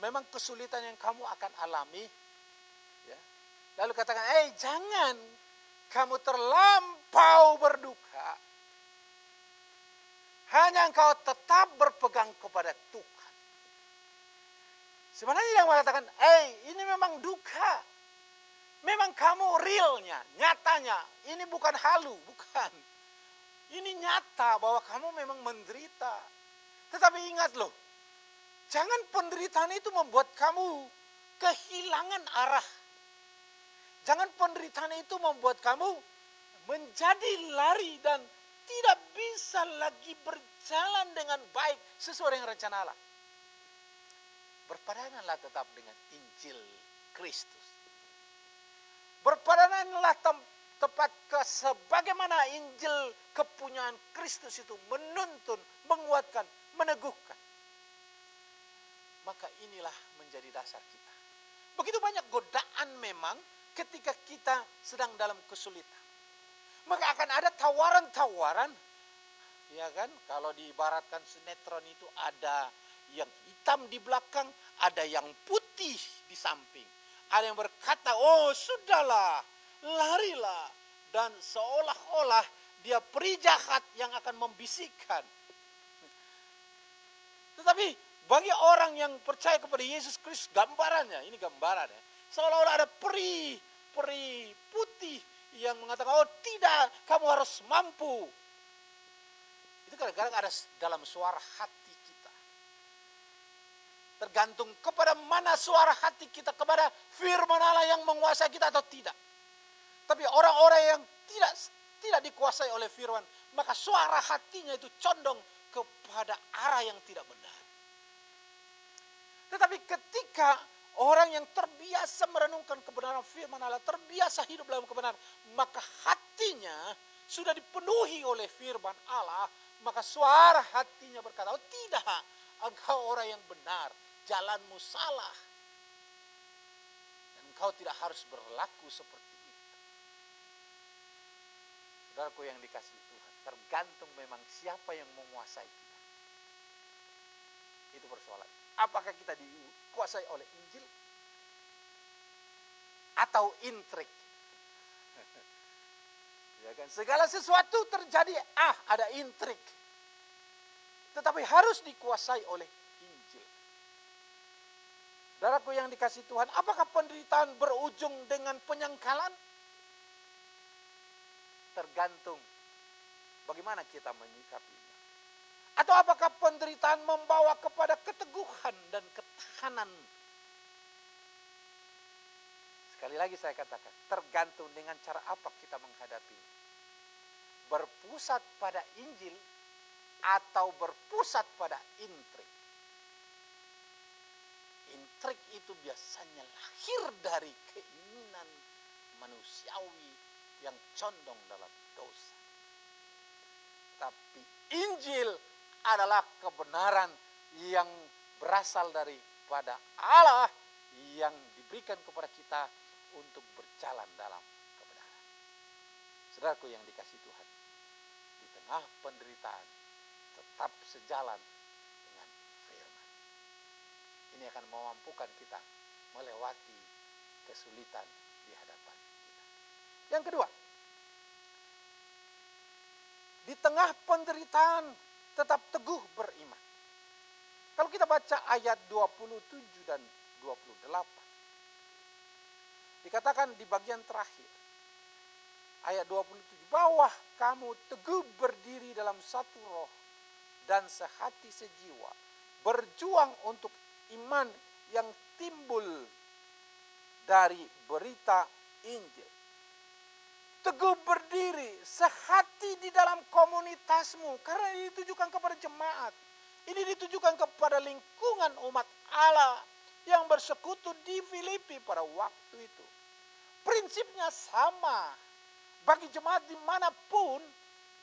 memang kesulitan yang kamu akan alami. Ya. Lalu katakan, jangan kamu terlampau berduka. Hanya engkau tetap berpegang kepada Tuhan. Sebenarnya yang mengatakan, ini memang duka. Memang kamu realnya, nyatanya. Ini bukan halu, bukan. Ini nyata bahwa kamu memang menderita. Tetapi ingat loh, jangan penderitaan itu membuat kamu kehilangan arah. Jangan penderitaan itu membuat kamu menjadi lari dan tidak bisa lagi berjalan dengan baik sesuai dengan rencana Allah. Berpadananlah tetap dengan Injil Kristus. Berpadananlah tepat ke sebagaimana Injil kepunyaan Kristus itu menuntun, menguatkan, meneguhkan. Maka inilah menjadi dasar kita. Begitu banyak godaan memang ketika kita sedang dalam kesulitan. Maka akan ada tawaran-tawaran. Ya kan? Kalau diibaratkan sinetron itu ada yang hitam di belakang, ada yang putih di samping. Ada yang berkata, sudahlah, larilah. Dan seolah-olah dia peri jahat yang akan membisikkan. Tetapi bagi orang yang percaya kepada Yesus Kristus, gambarannya, ini gambarannya. Seolah-olah ada peri putih yang mengatakan, tidak, kamu harus mampu. Itu kadang-kadang ada dalam suara hati kita. Tergantung kepada mana suara hati kita, kepada firman Allah yang menguasai kita atau tidak. Tapi orang-orang yang tidak dikuasai oleh firman, maka suara hatinya itu condong kepada arah yang tidak benar. Tetapi ketika orang yang terbiasa merenungkan kebenaran firman Allah, terbiasa hidup dalam kebenaran, maka hatinya sudah dipenuhi oleh firman Allah, Maka suara hatinya berkata, oh tidak, engkau orang yang benar, jalanmu salah. Dan engkau tidak harus berlaku seperti itu. Saudaraku yang dikasihi Tuhan, tergantung memang siapa yang menguasai kita. Itu persoalan. Apakah kita dikuasai oleh Injil atau intrik? Ya kan? Segala sesuatu terjadi, ada intrik. Tetapi harus dikuasai oleh Injil. Saudaraku yang dikasihi Tuhan, apakah penderitaan berujung dengan penyangkalan? Tergantung bagaimana kita menyikapinya. Atau apakah penderitaan membawa kepada keteguhan dan ketahanan? Sekali lagi saya katakan, tergantung dengan cara apa kita menghadapinya. Berpusat pada Injil atau berpusat pada intrik. Intrik itu biasanya lahir dari keinginan manusiawi yang condong dalam dosa. Tapi Injil adalah kebenaran yang berasal daripada Allah yang diberikan kepada kita untuk berjalan dalam kebenaran. Saudaraku yang dikasihi Tuhan, di tengah penderitaan tetap sejalan dengan firman. Ini akan memampukan kita melewati kesulitan di hadapan kita. Yang kedua, di tengah penderitaan tetap teguh beriman. Kalau kita baca ayat 27 dan 28. Dikatakan di bagian terakhir. Ayat 27. Bahwa kamu teguh berdiri dalam satu roh dan sehati sejiwa. Berjuang untuk iman yang timbul dari berita Injil. Teguh berdiri, sehati di dalam komunitasmu. Karena ini ditujukan kepada jemaat. Ini ditujukan kepada lingkungan umat Allah yang bersekutu di Filipi pada waktu itu. Prinsipnya sama. Bagi jemaat dimanapun,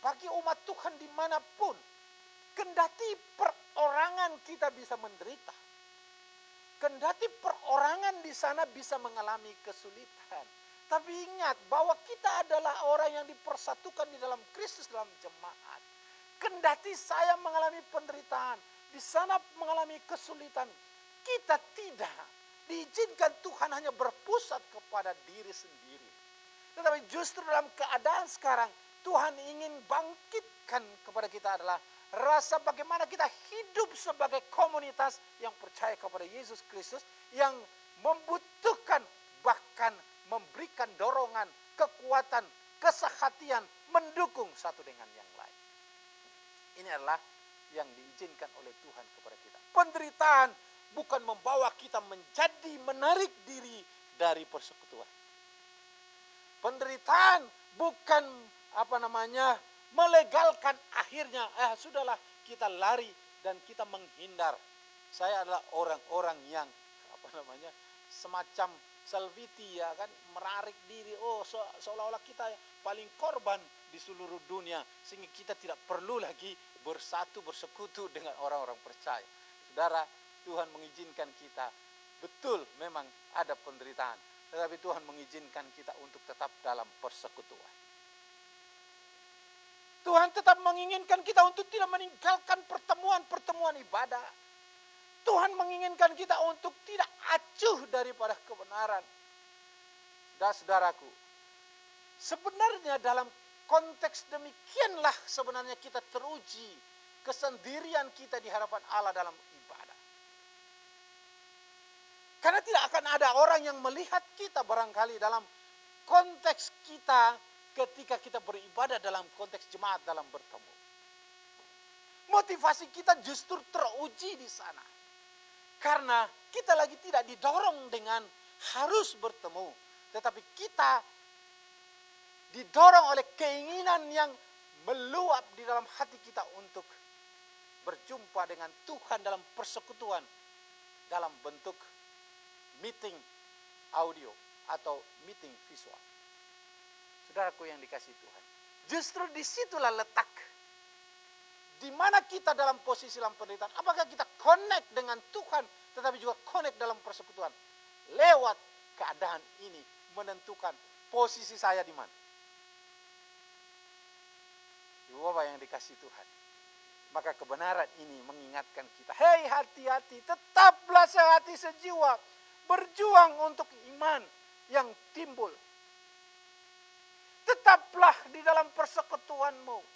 bagi umat Tuhan dimanapun. Kendati perorangan kita bisa menderita. Kendati perorangan di sana bisa mengalami kesulitan. Tapi ingat bahwa kita adalah orang yang dipersatukan di dalam Kristus dalam jemaat. Kendati saya mengalami penderitaan, di sana mengalami kesulitan, kita tidak diizinkan Tuhan hanya berpusat kepada diri sendiri. Tetapi justru dalam keadaan sekarang, Tuhan ingin bangkitkan kepada kita adalah rasa bagaimana kita hidup sebagai komunitas yang percaya kepada Yesus Kristus, yang membutuhkan bahkan memberikan dorongan, kekuatan, kesehatian, mendukung satu dengan yang lain. Ini adalah yang diizinkan oleh Tuhan kepada kita. Penderitaan bukan membawa kita menjadi menarik diri dari persekutuan. Penderitaan bukan melegalkan akhirnya, sudahlah kita lari dan kita menghindar. Saya adalah orang-orang yang semacam salviti, ya kan, menarik diri, seolah-olah kita paling korban di seluruh dunia, sehingga kita tidak perlu lagi bersekutu dengan orang-orang percaya. Saudara, Tuhan mengizinkan kita, betul memang ada penderitaan, tetapi Tuhan mengizinkan kita untuk tetap dalam persekutuan. Tuhan tetap menginginkan kita untuk tidak meninggalkan pertemuan-pertemuan ibadah. Tuhan menginginkan kita untuk tidak acuh daripada kebenaran. Dan saudaraku, sebenarnya dalam konteks demikianlah sebenarnya kita teruji kesendirian kita di hadapan Allah dalam ibadah. Karena tidak akan ada orang yang melihat kita barangkali dalam konteks kita ketika kita beribadah dalam konteks jemaat dalam bertemu. Motivasi kita justru teruji di sana. Karena kita lagi tidak didorong dengan harus bertemu. Tetapi kita didorong oleh keinginan yang meluap di dalam hati kita untuk berjumpa dengan Tuhan dalam persekutuan. Dalam bentuk meeting audio atau meeting visual. Saudaraku yang dikasihi Tuhan. Justru disitulah letak Di mana kita dalam posisi dalam penderitaan? Apakah kita connect dengan Tuhan, tetapi juga connect dalam persekutuan? Lewat keadaan ini menentukan posisi saya di mana. Ibu Bapak yang dikasihi Tuhan, maka kebenaran ini mengingatkan kita, hei hati-hati, tetaplah sehati sejiwa, berjuang untuk iman yang timbul. Tetaplah di dalam persekutuanmu.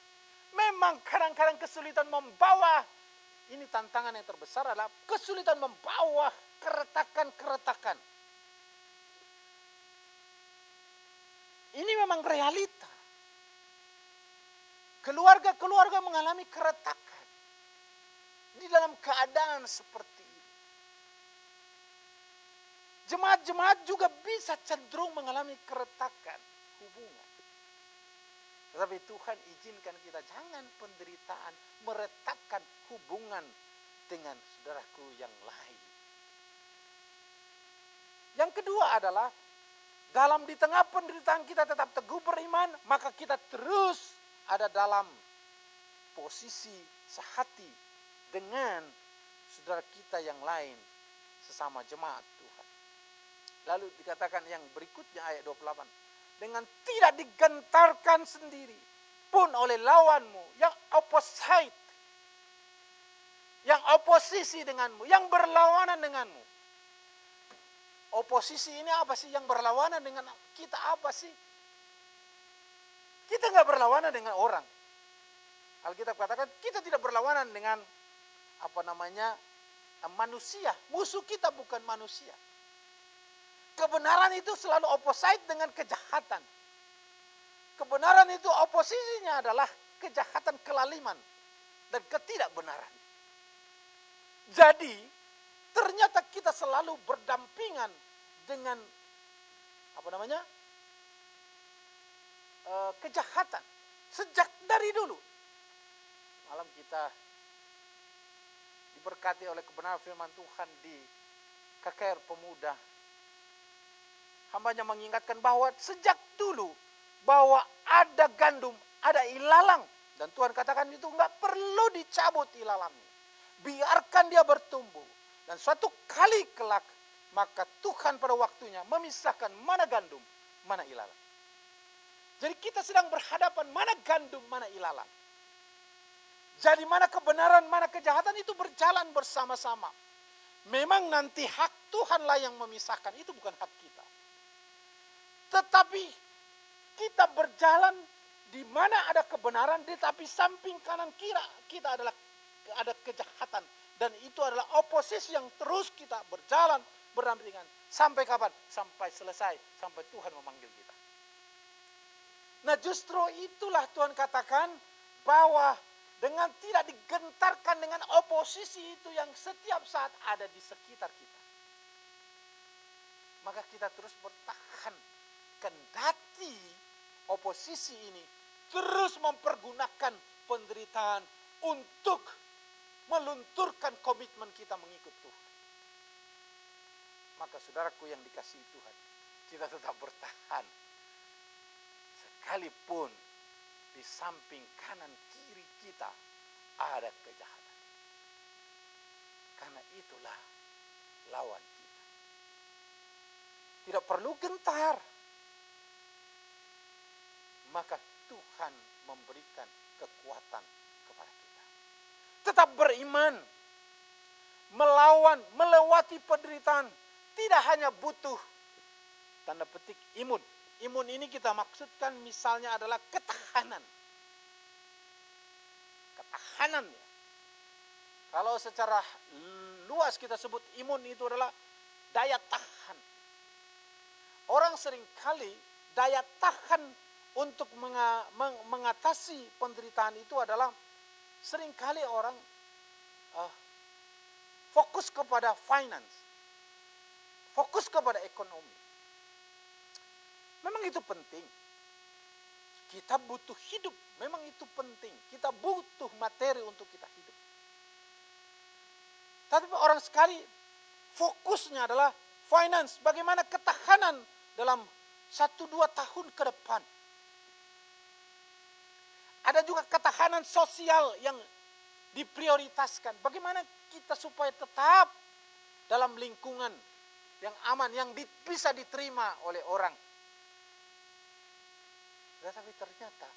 Memang kadang-kadang kesulitan membawa, ini tantangan yang terbesar adalah kesulitan membawa keretakan-keretakan. Ini memang realita. Keluarga-keluarga mengalami keretakan di dalam keadaan seperti ini. Jemaat-jemaat juga bisa cenderung mengalami keretakan hubungan. Tetapi Tuhan izinkan kita jangan penderitaan meretakkan hubungan dengan saudaraku yang lain. Yang kedua adalah dalam di tengah penderitaan kita tetap teguh beriman, maka kita terus ada dalam posisi sehati dengan saudara kita yang lain sesama jemaat Tuhan. Lalu dikatakan yang berikutnya ayat 28. Dengan tidak digentarkan sendiri pun oleh lawanmu yang opposite, yang oposisi denganmu, yang berlawanan denganmu. Oposisi ini apa sih? Yang berlawanan dengan kita apa sih? Kita nggak berlawanan dengan orang. Alkitab katakan kita tidak berlawanan dengan manusia. Musuh kita bukan manusia. Kebenaran itu selalu opposite dengan kejahatan. Kebenaran itu oposisinya adalah kejahatan, kelaliman, dan ketidakbenaran. Jadi, ternyata kita selalu berdampingan dengan kejahatan. Sejak dari dulu. Malam kita diberkati oleh kebenaran firman Tuhan di KKR Pemuda. Hambanya mengingatkan bahwa sejak dulu bahwa ada gandum, ada ilalang. Dan Tuhan katakan itu enggak perlu dicabut ilalangnya. Biarkan dia bertumbuh. Dan suatu kali kelak, maka Tuhan pada waktunya memisahkan mana gandum, mana ilalang. Jadi kita sedang berhadapan mana gandum, mana ilalang. Jadi mana kebenaran, mana kejahatan itu berjalan bersama-sama. Memang nanti hak Tuhanlah yang memisahkan, itu bukan hak kita. Tetapi kita berjalan di mana ada kebenaran, tetapi samping kanan kiri kita ada kejahatan. Dan itu adalah oposisi yang terus kita berjalan berdampingan. Sampai kapan? Sampai selesai, sampai Tuhan memanggil kita. Nah justru itulah Tuhan katakan bahwa dengan tidak digentarkan dengan oposisi itu yang setiap saat ada di sekitar kita. Maka kita terus bertahan. Kendati oposisi ini terus mempergunakan penderitaan untuk melunturkan komitmen kita mengikut Tuhan. Maka saudaraku yang dikasihi Tuhan, kita tetap bertahan. Sekalipun di samping kanan kiri kita ada kejahatan. Karena itulah lawan kita. Tidak perlu gentar. Maka Tuhan memberikan kekuatan kepada kita. Tetap beriman, melawan, melewati penderitaan. Tidak hanya butuh, tanda petik, imun. Imun ini kita maksudkan misalnya adalah ketahanan. Ketahanan ya. Kalau secara luas kita sebut imun itu adalah daya tahan. Orang seringkali daya tahan untuk mengatasi penderitaan itu adalah seringkali orang fokus kepada finance, fokus kepada ekonomi. Memang itu penting. Kita butuh hidup, memang itu penting. Kita butuh materi untuk kita hidup. Tapi orang sekali fokusnya adalah finance, bagaimana ketahanan dalam 1-2 tahun ke depan. Ada juga ketahanan sosial yang diprioritaskan. Bagaimana kita supaya tetap dalam lingkungan yang aman, yang bisa diterima oleh orang. Tetapi ternyata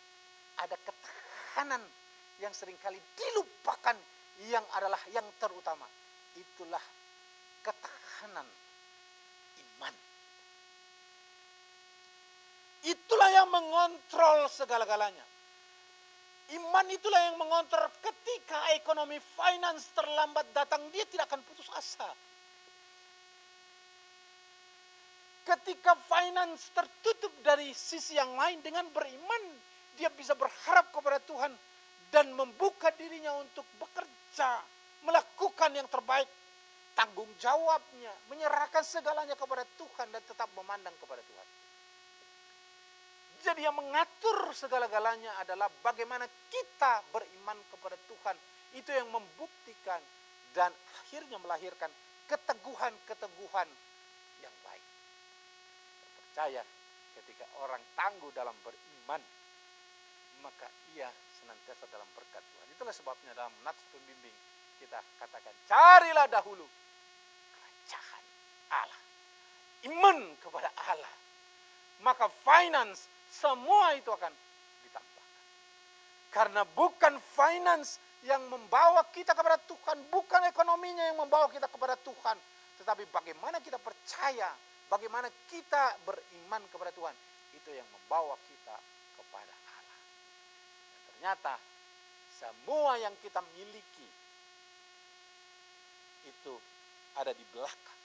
ada ketahanan yang seringkali dilupakan, yang adalah yang terutama. Itulah ketahanan iman. Itulah yang mengontrol segala-galanya. Iman itulah yang mengontrol ketika ekonomi finance terlambat datang, dia tidak akan putus asa. Ketika finance tertutup dari sisi yang lain, dengan beriman dia bisa berharap kepada Tuhan dan membuka dirinya untuk bekerja, melakukan yang terbaik, tanggung jawabnya, menyerahkan segalanya kepada Tuhan dan tetap memandang kepada Tuhan. Jadi yang mengatur segala-galanya adalah bagaimana kita beriman kepada Tuhan. Itu yang membuktikan dan akhirnya melahirkan keteguhan-keteguhan yang baik. Percaya ketika orang tangguh dalam beriman, maka ia senantiasa dalam berkat Tuhan. Itulah sebabnya dalam nats pembimbing kita katakan, carilah dahulu kerajaan Allah, iman kepada Allah, maka finance semua itu akan ditambahkan. Karena bukan finance yang membawa kita kepada Tuhan, bukan ekonominya yang membawa kita kepada Tuhan, tetapi bagaimana kita percaya, bagaimana kita beriman kepada Tuhan, itu yang membawa kita kepada Allah. Dan ternyata semua yang kita miliki itu ada di belakang.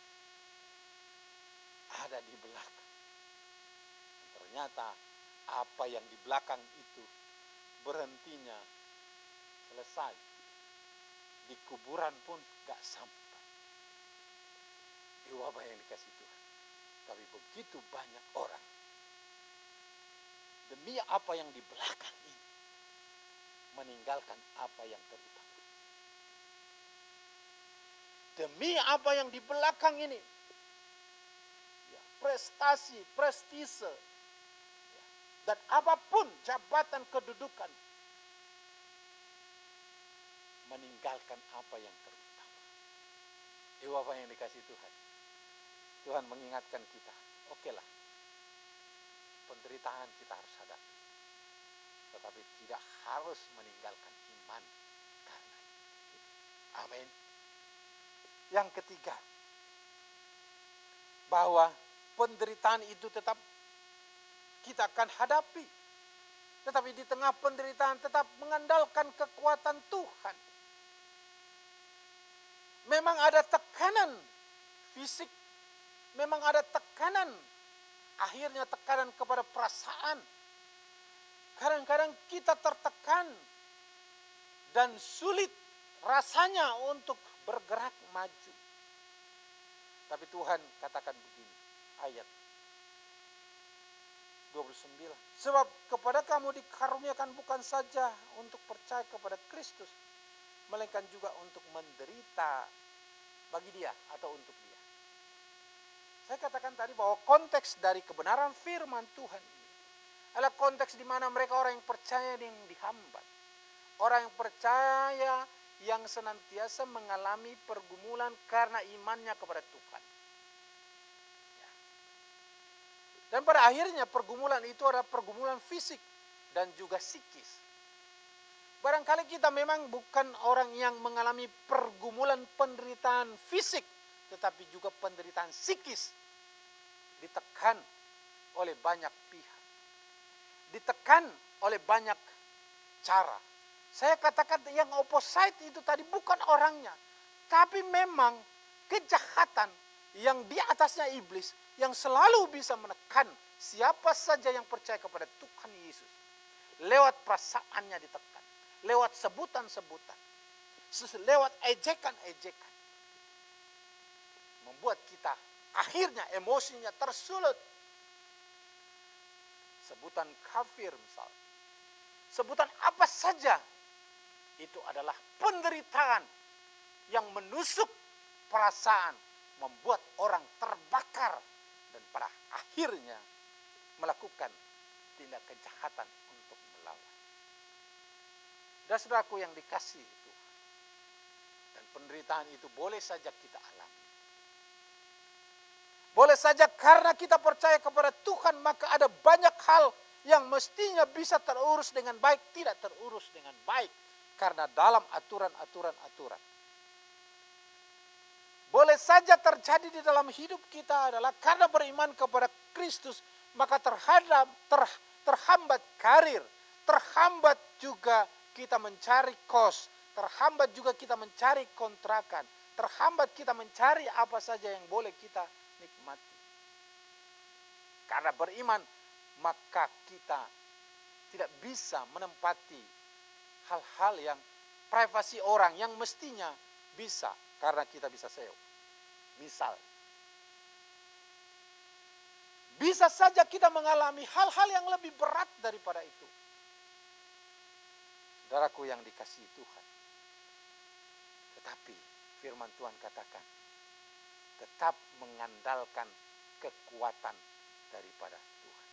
Ada di belakang. Dan ternyata apa yang di belakang itu berhentinya selesai. Di kuburan pun gak sampai. Wabah yang dikasih Tuhan. Tapi begitu banyak orang demi apa yang di belakang ini meninggalkan apa yang terutama. Demi apa yang di belakang ini, ya, prestasi, prestise, ya, dan apapun jabatan kedudukan, meninggalkan apa yang terutama. Apa yang dikasih Tuhan. Tuhan mengingatkan kita, okelah, penderitaan kita harus hadapi, tetapi tidak harus meninggalkan iman karena itu. Amin. Yang ketiga, bahwa penderitaan itu tetap kita akan hadapi, tetapi di tengah penderitaan tetap mengandalkan kekuatan Tuhan. Memang ada tekanan fisik, memang ada tekanan, akhirnya tekanan kepada perasaan. Kadang-kadang kita tertekan dan sulit rasanya untuk bergerak maju. Tapi Tuhan katakan begini, ayat 29. Sebab kepada kamu dikaruniakan bukan saja untuk percaya kepada Kristus, melainkan juga untuk menderita bagi dia atau untuk dia. Saya katakan tadi bahwa konteks dari kebenaran firman Tuhan ini adalah konteks di mana mereka orang yang percaya yang dihambat. Orang yang percaya yang senantiasa mengalami pergumulan karena imannya kepada Tuhan. Ya. Dan pada akhirnya pergumulan itu adalah pergumulan fisik dan juga psikis. Barangkali kita memang bukan orang yang mengalami pergumulan penderitaan fisik, tetapi juga penderitaan psikis. Ditekan oleh banyak pihak. Ditekan oleh banyak cara. Saya katakan yang opposite itu tadi bukan orangnya, tapi memang kejahatan yang di atasnya iblis yang selalu bisa menekan siapa saja yang percaya kepada Tuhan Yesus. Lewat perasaannya ditekan, lewat sebutan-sebutan, lewat ejekan-ejekan. Membuat kita akhirnya emosinya tersulut. Sebutan kafir misalnya. Sebutan apa saja. Itu adalah penderitaan yang menusuk perasaan. Membuat orang terbakar. Dan pada akhirnya melakukan tindak kejahatan untuk melawan. Saudara-saudaraku yang dikasihi Tuhan. penderitaan itu boleh saja kita alami. Boleh saja karena kita percaya kepada Tuhan, maka ada banyak hal yang mestinya bisa terurus dengan baik, tidak terurus dengan baik. Karena dalam aturan. Boleh saja terjadi di dalam hidup kita adalah karena beriman kepada Kristus, maka terhambat karir, terhambat juga kita mencari kos, terhambat juga kita mencari kontrakan, terhambat kita mencari apa saja yang boleh kita nikmati. Karena beriman, maka kita tidak bisa menempati hal-hal yang privasi orang yang mestinya bisa, karena kita bisa SEO. Misal, bisa saja kita mengalami hal-hal yang lebih berat daripada itu. Saudaraku yang dikasihi Tuhan. Tetapi firman Tuhan katakan, tetap mengandalkan kekuatan daripada Tuhan.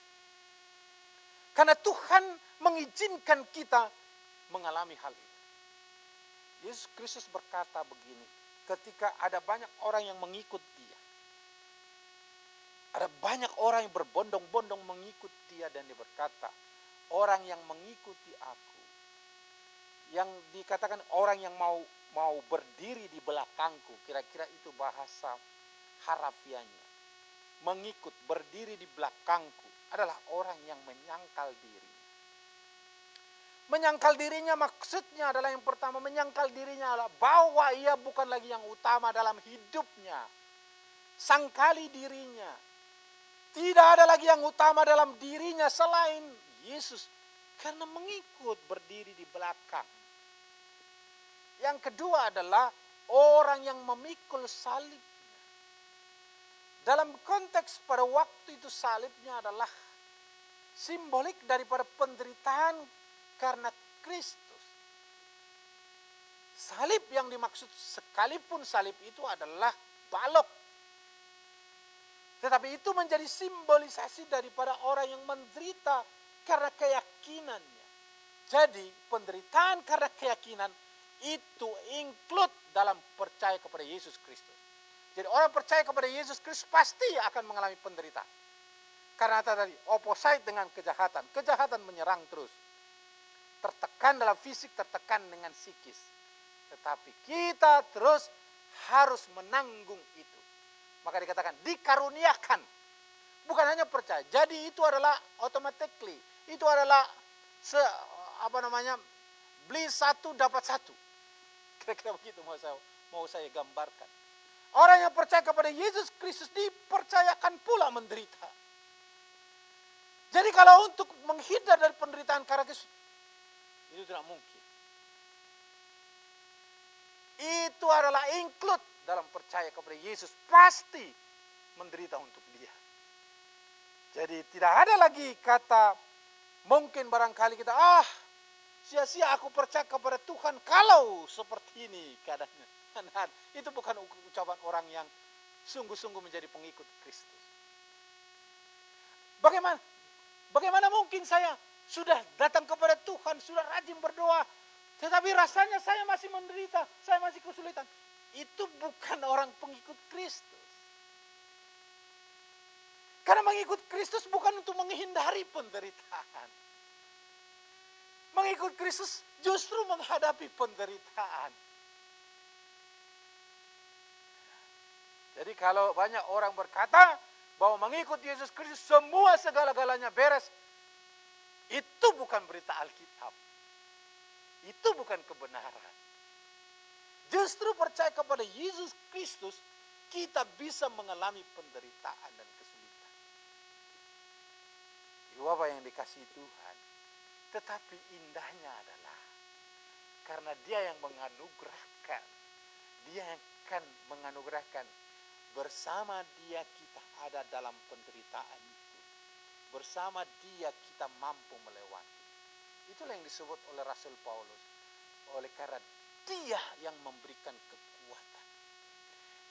Karena Tuhan mengizinkan kita mengalami hal itu. Yesus Kristus berkata begini, ketika ada banyak orang yang mengikut dia. Ada banyak orang yang berbondong-bondong mengikut dia, dan dia berkata, orang yang mengikuti aku, yang dikatakan orang yang mau berdiri di belakangku, kira-kira itu bahasa harafiahnya. Mengikut, berdiri di belakangku adalah orang yang menyangkal diri. Menyangkal dirinya maksudnya adalah yang pertama, menyangkal dirinya adalah bahwa ia bukan lagi yang utama dalam hidupnya. Sangkali dirinya. Tidak ada lagi yang utama dalam dirinya selain Yesus. Karena mengikut, berdiri di belakang. Yang kedua adalah orang yang memikul salibnya. Dalam konteks pada waktu itu salibnya adalah simbolik daripada penderitaan karena Kristus. Salib yang dimaksud, sekalipun salib itu adalah balok, tetapi itu menjadi simbolisasi daripada orang yang menderita karena keyakinannya. Jadi penderitaan karena keyakinan itu include dalam percaya kepada Yesus Kristus. Jadi orang percaya kepada Yesus Kristus pasti akan mengalami penderitaan. Karena tadi opposite dengan kejahatan. Kejahatan menyerang terus. Tertekan dalam fisik, tertekan dengan psikis. Tetapi kita terus harus menanggung itu. Maka dikatakan dikaruniakan. Bukan hanya percaya. Jadi itu adalah automatically. Itu adalah beli satu dapat satu. Kira-kira begitu mau saya gambarkan. Orang yang percaya kepada Yesus Kristus dipercayakan pula menderita. Jadi kalau untuk menghindar dari penderitaan karena Kristus, itu tidak mungkin. Itu adalah include dalam percaya kepada Yesus. Pasti menderita untuk dia. Jadi tidak ada lagi kata, mungkin barangkali kita, sia-sia aku percaya kepada Tuhan kalau seperti ini keadaannya. Itu bukan ucapan orang yang sungguh-sungguh menjadi pengikut Kristus. Bagaimana mungkin saya sudah datang kepada Tuhan, sudah rajin berdoa, tetapi rasanya saya masih menderita, saya masih kesulitan. Itu bukan orang pengikut Kristus. Karena mengikut Kristus bukan untuk menghindari penderitaan. Mengikut Kristus justru menghadapi penderitaan. Jadi kalau banyak orang berkata bahwa mengikut Yesus Kristus semua segala-galanya beres, itu bukan berita Alkitab. Itu bukan kebenaran. Justru percaya kepada Yesus Kristus, kita bisa mengalami penderitaan dan kesulitan. Bapak yang dikasihi Tuhan, tetapi indahnya adalah karena Dia yang menganugerahkan, Dia yang akan menganugerahkan. Bersama Dia kita ada dalam penderitaan itu. Bersama Dia kita mampu melewati. Itulah yang disebut oleh Rasul Paulus. Oleh karena Dia yang memberikan kekuatan.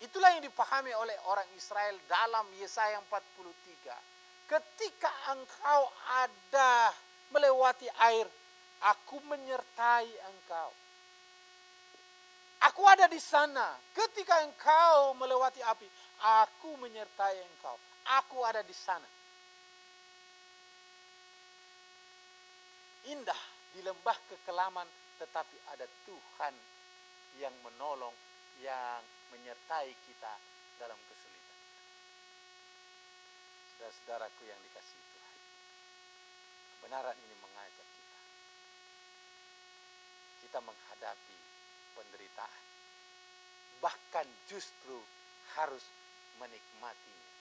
Itulah yang dipahami oleh orang Israel dalam Yesaya 43. Ketika engkau ada melewati air, aku menyertai engkau. Aku ada di sana. Ketika engkau melewati api, aku menyertai engkau. Aku ada di sana. Indah di lembah kekelaman, tetapi ada Tuhan yang menolong, yang menyertai kita dalam kesulitan. Saudara-saudaraku yang dikasihi Tuhan, kebenaran ini mengajak kita menghadapi penderitaan, bahkan justru harus menikmatinya,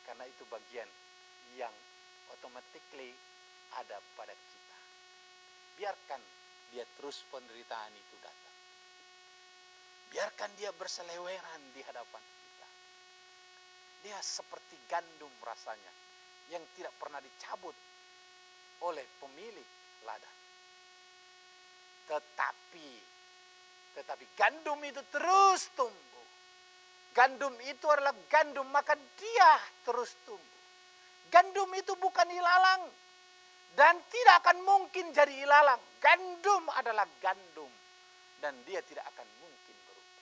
karena itu bagian yang automatically ada pada kita. Biarkan dia terus penderitaan itu datang, biarkan dia berseleweran di hadapan kita. Dia seperti gandum rasanya yang tidak pernah dicabut oleh pemilik ladang. Tetapi gandum itu terus tumbuh. Gandum itu adalah gandum, maka dia terus tumbuh. Gandum itu bukan ilalang dan tidak akan mungkin jadi ilalang. Gandum adalah gandum dan dia tidak akan mungkin berubah.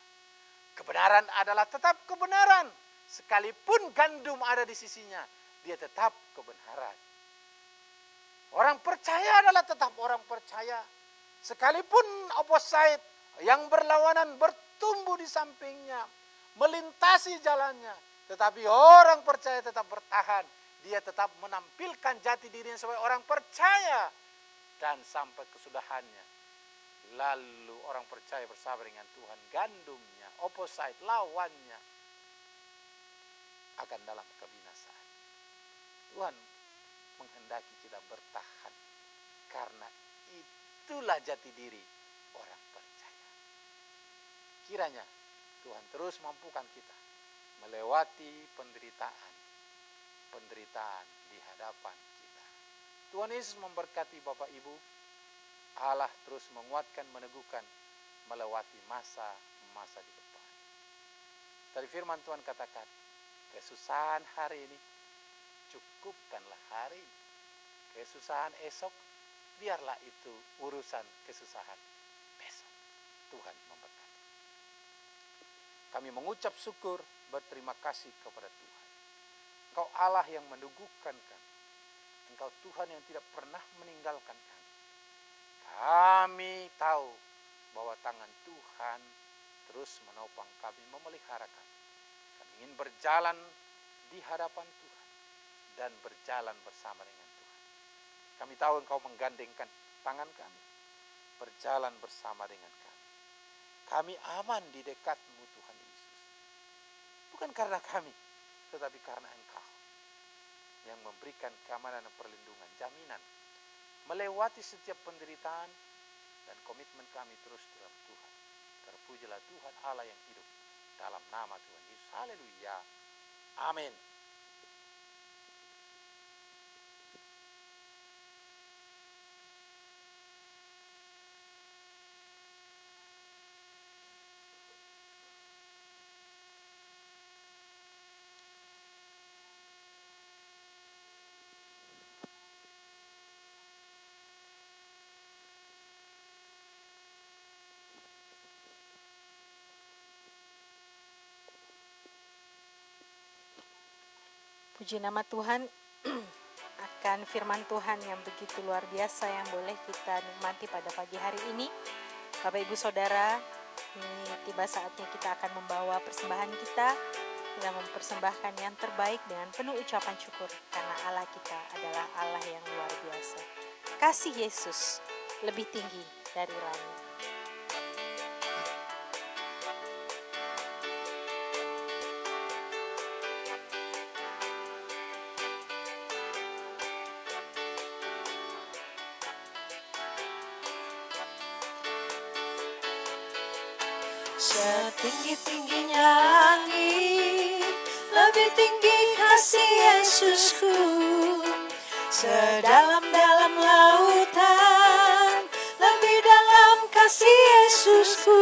Kebenaran adalah tetap kebenaran. Sekalipun gandum ada di sisinya, dia tetap kebenaran. Orang percaya adalah tetap orang percaya. Sekalipun opposite yang berlawanan bertumbuh di sampingnya, melintasi jalannya, tetapi orang percaya tetap bertahan. Dia tetap menampilkan jati dirinya sebagai orang percaya. Dan sampai kesudahannya, lalu orang percaya bersama dengan Tuhan, gandumnya, opposite, lawannya, akan dalam kebinasaan. Tuhan menghendaki kita bertahan, karena itulah jati diri orang percaya. Kiranya Tuhan terus mampukan kita melewati penderitaan di hadapan kita. Tuhan Yesus memberkati Bapak Ibu. Allah terus menguatkan, meneguhkan melewati masa-masa di depan. Tadi firman Tuhan katakan, kesusahan hari ini cukupkanlah hari ini. Kesusahan esok, biarlah itu urusan kesusahan besok. Tuhan memberkati. Kami mengucap syukur, berterima kasih kepada Tuhan. Engkau Allah yang meneguhkan kami. Engkau Tuhan yang tidak pernah meninggalkan kami. Kami tahu bahwa tangan Tuhan terus menopang kami, memelihara kami. Kami ingin berjalan di hadapan Tuhan dan berjalan bersama dengan Tuhan. Kami tahu Engkau menggandengkan tangan kami, berjalan bersama dengan kami. Kami aman di dekat-Mu Tuhan Yesus. Bukan karena kami, tetapi karena Engkau yang memberikan keamanan dan perlindungan, jaminan, melewati setiap penderitaan, dan komitmen kami terus dalam Tuhan. Terpujilah Tuhan Allah yang hidup, dalam nama Tuhan Yesus. Haleluya. Amin. Puji nama Tuhan akan firman Tuhan yang begitu luar biasa yang boleh kita nikmati pada pagi hari ini. Bapak Ibu Saudara, ini tiba saatnya kita akan membawa persembahan kita. Kita mempersembahkan yang terbaik dengan penuh ucapan syukur, karena Allah kita adalah Allah yang luar biasa. Kasih Yesus lebih tinggi dari langit. Setinggi-tingginya langit, lebih tinggi kasih Yesusku. Sedalam-dalam lautan, lebih dalam kasih Yesusku.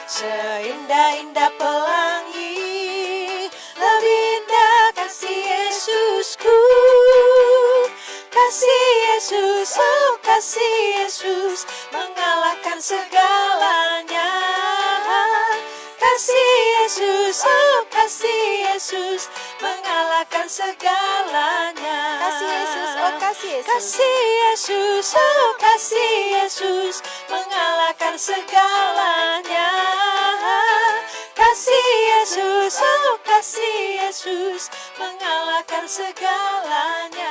Seindah-indah pelangi, lebih indah kasih Yesusku. Kasih Yesus, oh kasih Yesus. Yesus mengalahkan segalanya. Kasih Yesus, oh kasih Yesus mengalahkan segalanya. Kasih Yesus, oh kasih Yesus. Kasih Yesus, oh kasih Yesus mengalahkan segalanya. Kasih Yesus, oh kasih Yesus mengalahkan segalanya.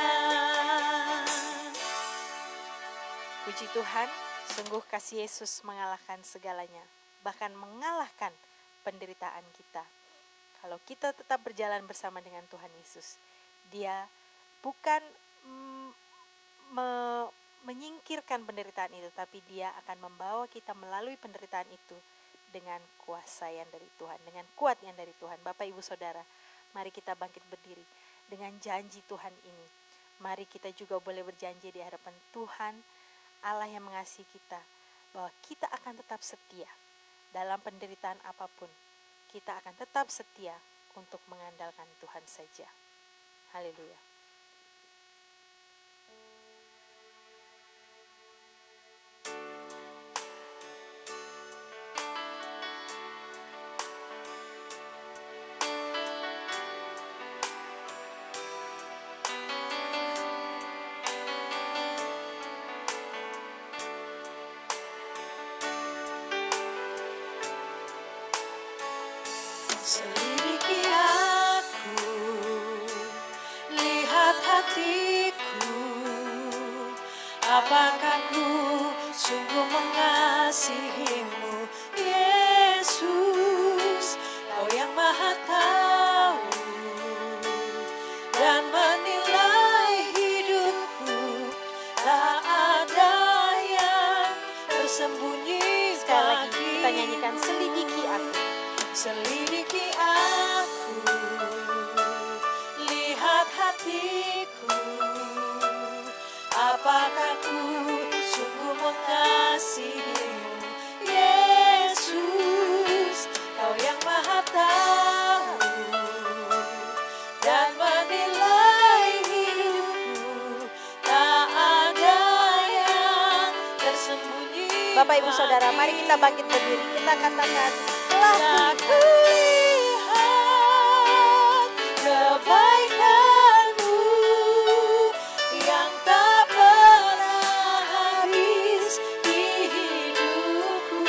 Puji Tuhan, sungguh kasih Yesus mengalahkan segalanya, bahkan mengalahkan penderitaan kita. Kalau kita tetap berjalan bersama dengan Tuhan Yesus, Dia bukan menyingkirkan penderitaan itu, tapi Dia akan membawa kita melalui penderitaan itu dengan kuasa yang dari Tuhan, dengan kuat yang dari Tuhan. Bapak, Ibu, Saudara, mari kita bangkit berdiri dengan janji Tuhan ini. Mari kita juga boleh berjanji di hadapan Tuhan, Allah yang mengasihi kita, bahwa kita akan tetap setia dalam penderitaan apapun. Kita akan tetap setia untuk mengandalkan Tuhan saja. Haleluya. Selidiki aku, lihat hatiku, apakah ku sungguh mengasihimu, Yesus, Kau yang maha tahu dan menilai hidupku, tak ada yang tersembunyi Sekali lagi bagi. kita nyanyikan selidiki aku. Selidiki aku, lihat hatiku, apakah ku sungguh mengasihimu, Yesus, Kau yang maha tahu dan menilai hidupku, tak ada yang tersembunyi. Bapak, Ibu, Saudara, mari kita bangkit berdiri. Kita katakan, Telah kulihat kebaikan-Mu yang tak pernah habis di hidupku.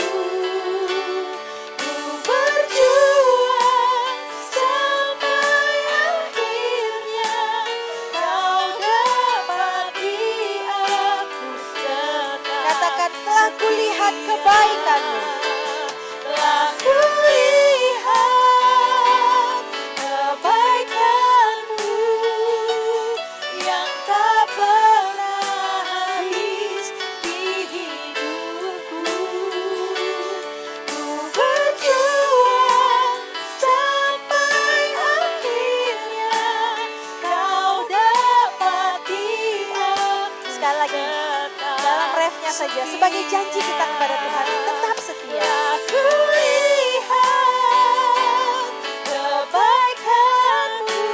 Ku berjuang sampai akhirnya Kau dapati aku tetap. katakan, telah kulihat kebaikan-Mu. Telah kulihat kebaikan-Mu yang tak pernah habis di hidupku. Ku berjuang sampai akhirnya Kau dapati aku. Sekali lagi, dalam refnya saja, sebagai janji kita kepada Tuhan, tetap setia. Aku lihat kebaikan-Mu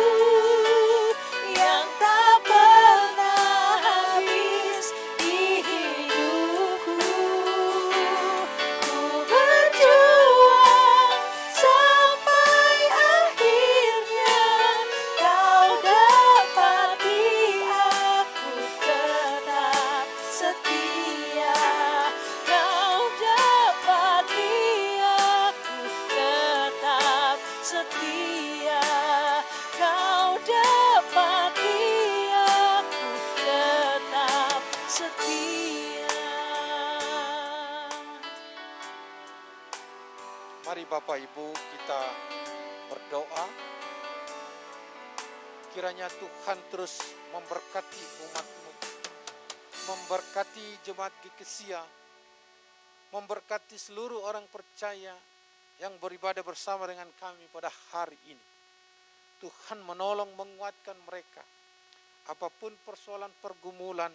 yang tak pernah habis di hidupku. Ku berjuang sampai akhirnya Kau dapati aku tetap setia. Kau dapati aku tetap setia. Kau dapati aku tetap setia. Mari Bapak Ibu kita berdoa. Kiranya Tuhan terus memberkati umat-Mu, memberkati jemaat GKSIA, memberkati seluruh orang percaya yang beribadah bersama dengan kami pada hari ini. Tuhan menolong menguatkan mereka. Apapun persoalan pergumulan,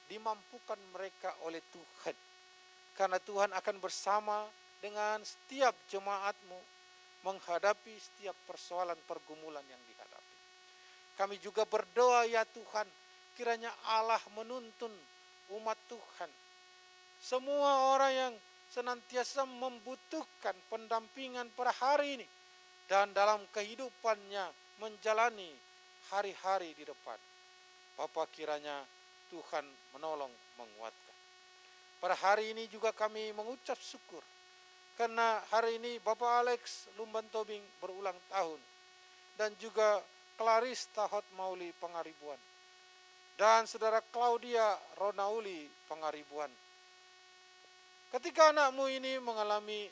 dimampukan mereka oleh Tuhan. Karena Tuhan akan bersama dengan setiap jemaat-Mu menghadapi setiap persoalan pergumulan yang dihadapi. Kami juga berdoa ya Tuhan, kiranya Allah menuntun umat Tuhan semua orang yang senantiasa membutuhkan pendampingan pada hari ini dan dalam kehidupannya menjalani hari-hari di depan. Bapa, kiranya Tuhan menolong, menguatkan. Pada hari ini juga kami mengucap syukur karena hari ini Bapak Alex Lumban Tobing berulang tahun dan juga Clarice Tahot Mauli Pangaribuan dan saudara Claudia Ronauli Pangaribuan. Ketika anakmu ini mengalami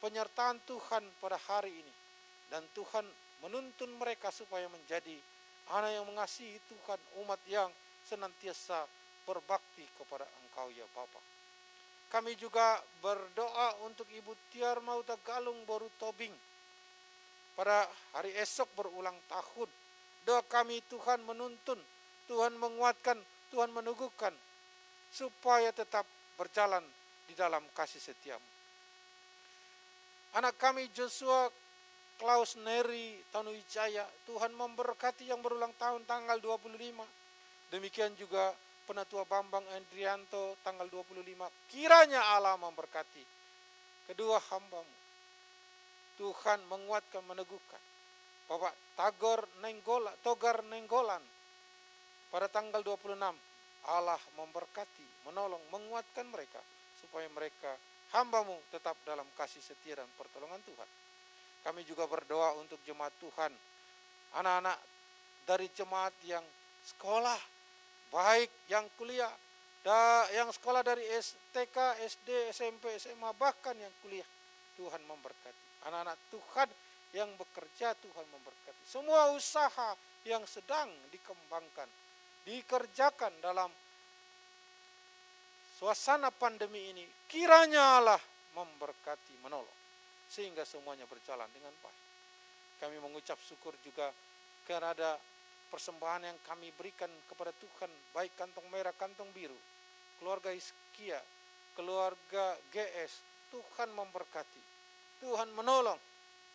penyertaan Tuhan pada hari ini dan Tuhan menuntun mereka supaya menjadi anak yang mengasihi Tuhan, umat yang senantiasa berbakti kepada Engkau ya Bapa. Kami juga berdoa untuk Ibu Tiar Mauta Galung Boru Tobing pada hari esok berulang tahun. Doa kami Tuhan menuntun, Tuhan menguatkan, Tuhan meneguhkan supaya tetap berjalan di dalam kasih setiamu. Anak kami Joshua Klaus Neri Tanuwijaya, Tuhan memberkati yang berulang tahun tanggal 25. Demikian juga Penatua Bambang Andrianto tanggal 25. Kiranya Allah memberkati kedua hambamu. Tuhan menguatkan, meneguhkan. Bapak Togar Nenggolan pada tanggal 26. Allah memberkati, menolong, menguatkan mereka supaya mereka hambamu tetap dalam kasih setia dan pertolongan Tuhan. Kami juga berdoa untuk jemaat Tuhan, anak-anak dari jemaat yang sekolah, baik yang kuliah, yang sekolah dari TK, SD, SMP, SMA, bahkan yang kuliah. Tuhan memberkati. Anak-anak Tuhan yang bekerja, Tuhan memberkati. Semua usaha yang sedang dikembangkan, dikerjakan dalam suasana pandemi ini, kiranya Allah memberkati, menolong, sehingga semuanya berjalan dengan baik. Kami mengucap syukur juga karena ada persembahan yang kami berikan kepada Tuhan, baik kantong merah, kantong biru, keluarga Hiskia, keluarga GS. Tuhan memberkati, Tuhan menolong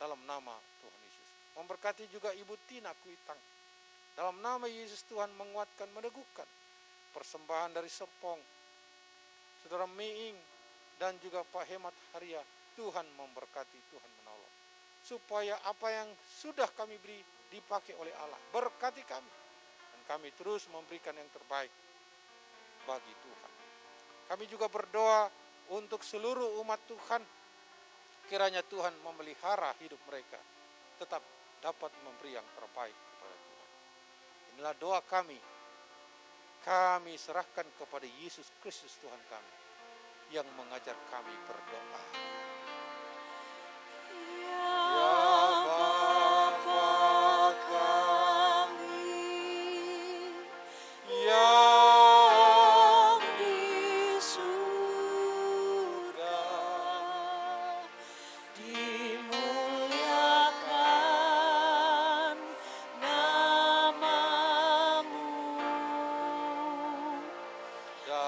dalam nama Tuhan Yesus. Memberkati juga Ibu Tina Kuitang. Dalam nama Yesus Tuhan menguatkan, meneguhkan. Persembahan dari Serpong, Saudara Miing, dan juga Pak Hemat Haria. Tuhan memberkati, Tuhan menolong. Supaya apa yang sudah kami beri dipakai oleh Allah. Berkati kami. Dan kami terus memberikan yang terbaik bagi Tuhan. Kami juga berdoa untuk seluruh umat Tuhan. Kiranya Tuhan memelihara hidup mereka. Tetap dapat memberi yang terbaik kepada Tuhan. Inilah doa kami. Kami serahkan kepada Yesus Kristus Tuhan kami yang mengajar kami berdoa.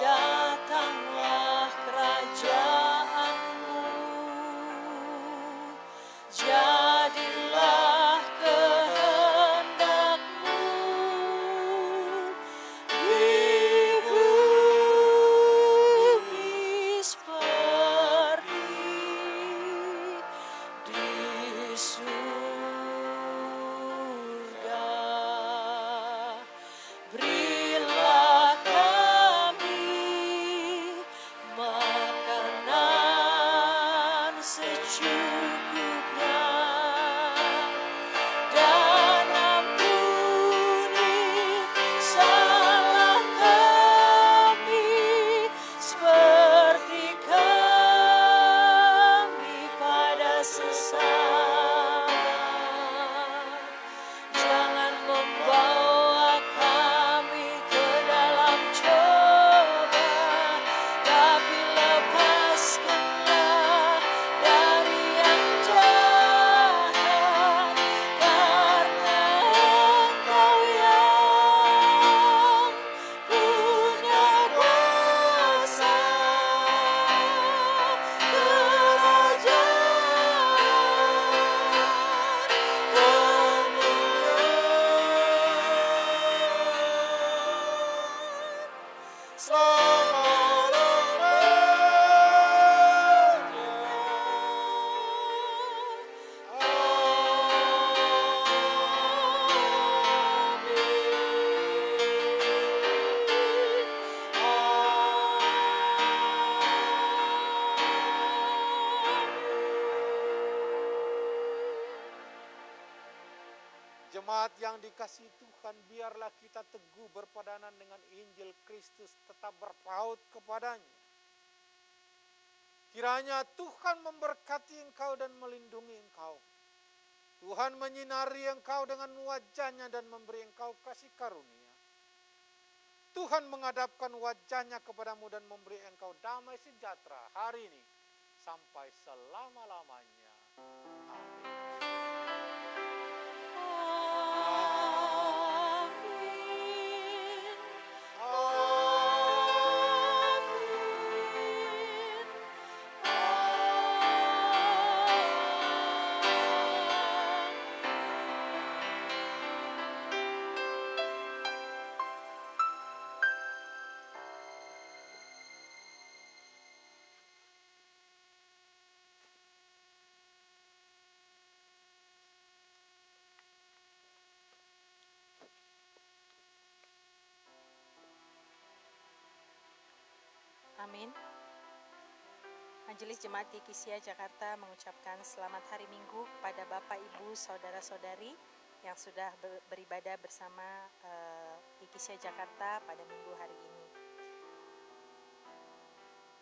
Datanglah kerajaanmu, kasih Tuhan, biarlah kita teguh berpadanan dengan Injil Kristus, tetap berpaut kepadanya. Kiranya Tuhan memberkati engkau dan melindungi engkau. Tuhan menyinari engkau dengan wajah-Nya dan memberi engkau kasih karunia. Tuhan menghadapkan wajah-Nya kepadamu dan memberi engkau damai sejahtera hari ini sampai selama-lamanya. Amin. Amin. Majelis Jemaat GKSIA Jakarta mengucapkan selamat hari Minggu kepada Bapak, Ibu, Saudara-saudari yang sudah beribadah bersama GKSIA Jakarta pada minggu hari ini.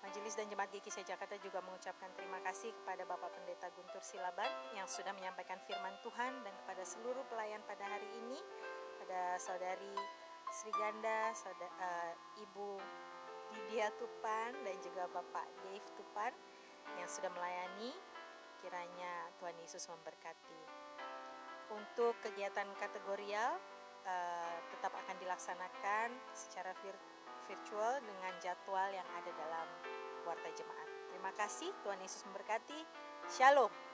Majelis dan Jemaat GKSIA Jakarta juga mengucapkan terima kasih kepada Bapak Pendeta Guntur Silaban yang sudah menyampaikan firman Tuhan, dan kepada seluruh pelayan pada hari ini, pada Saudari Sri Ganda, Ibu Didia Tupan, dan juga Bapak Dave Tupan yang sudah melayani. Kiranya Tuhan Yesus memberkati. Untuk kegiatan kategorial tetap akan dilaksanakan secara virtual dengan jadwal yang ada dalam Warta Jemaat. Terima kasih, Tuhan Yesus memberkati. Shalom.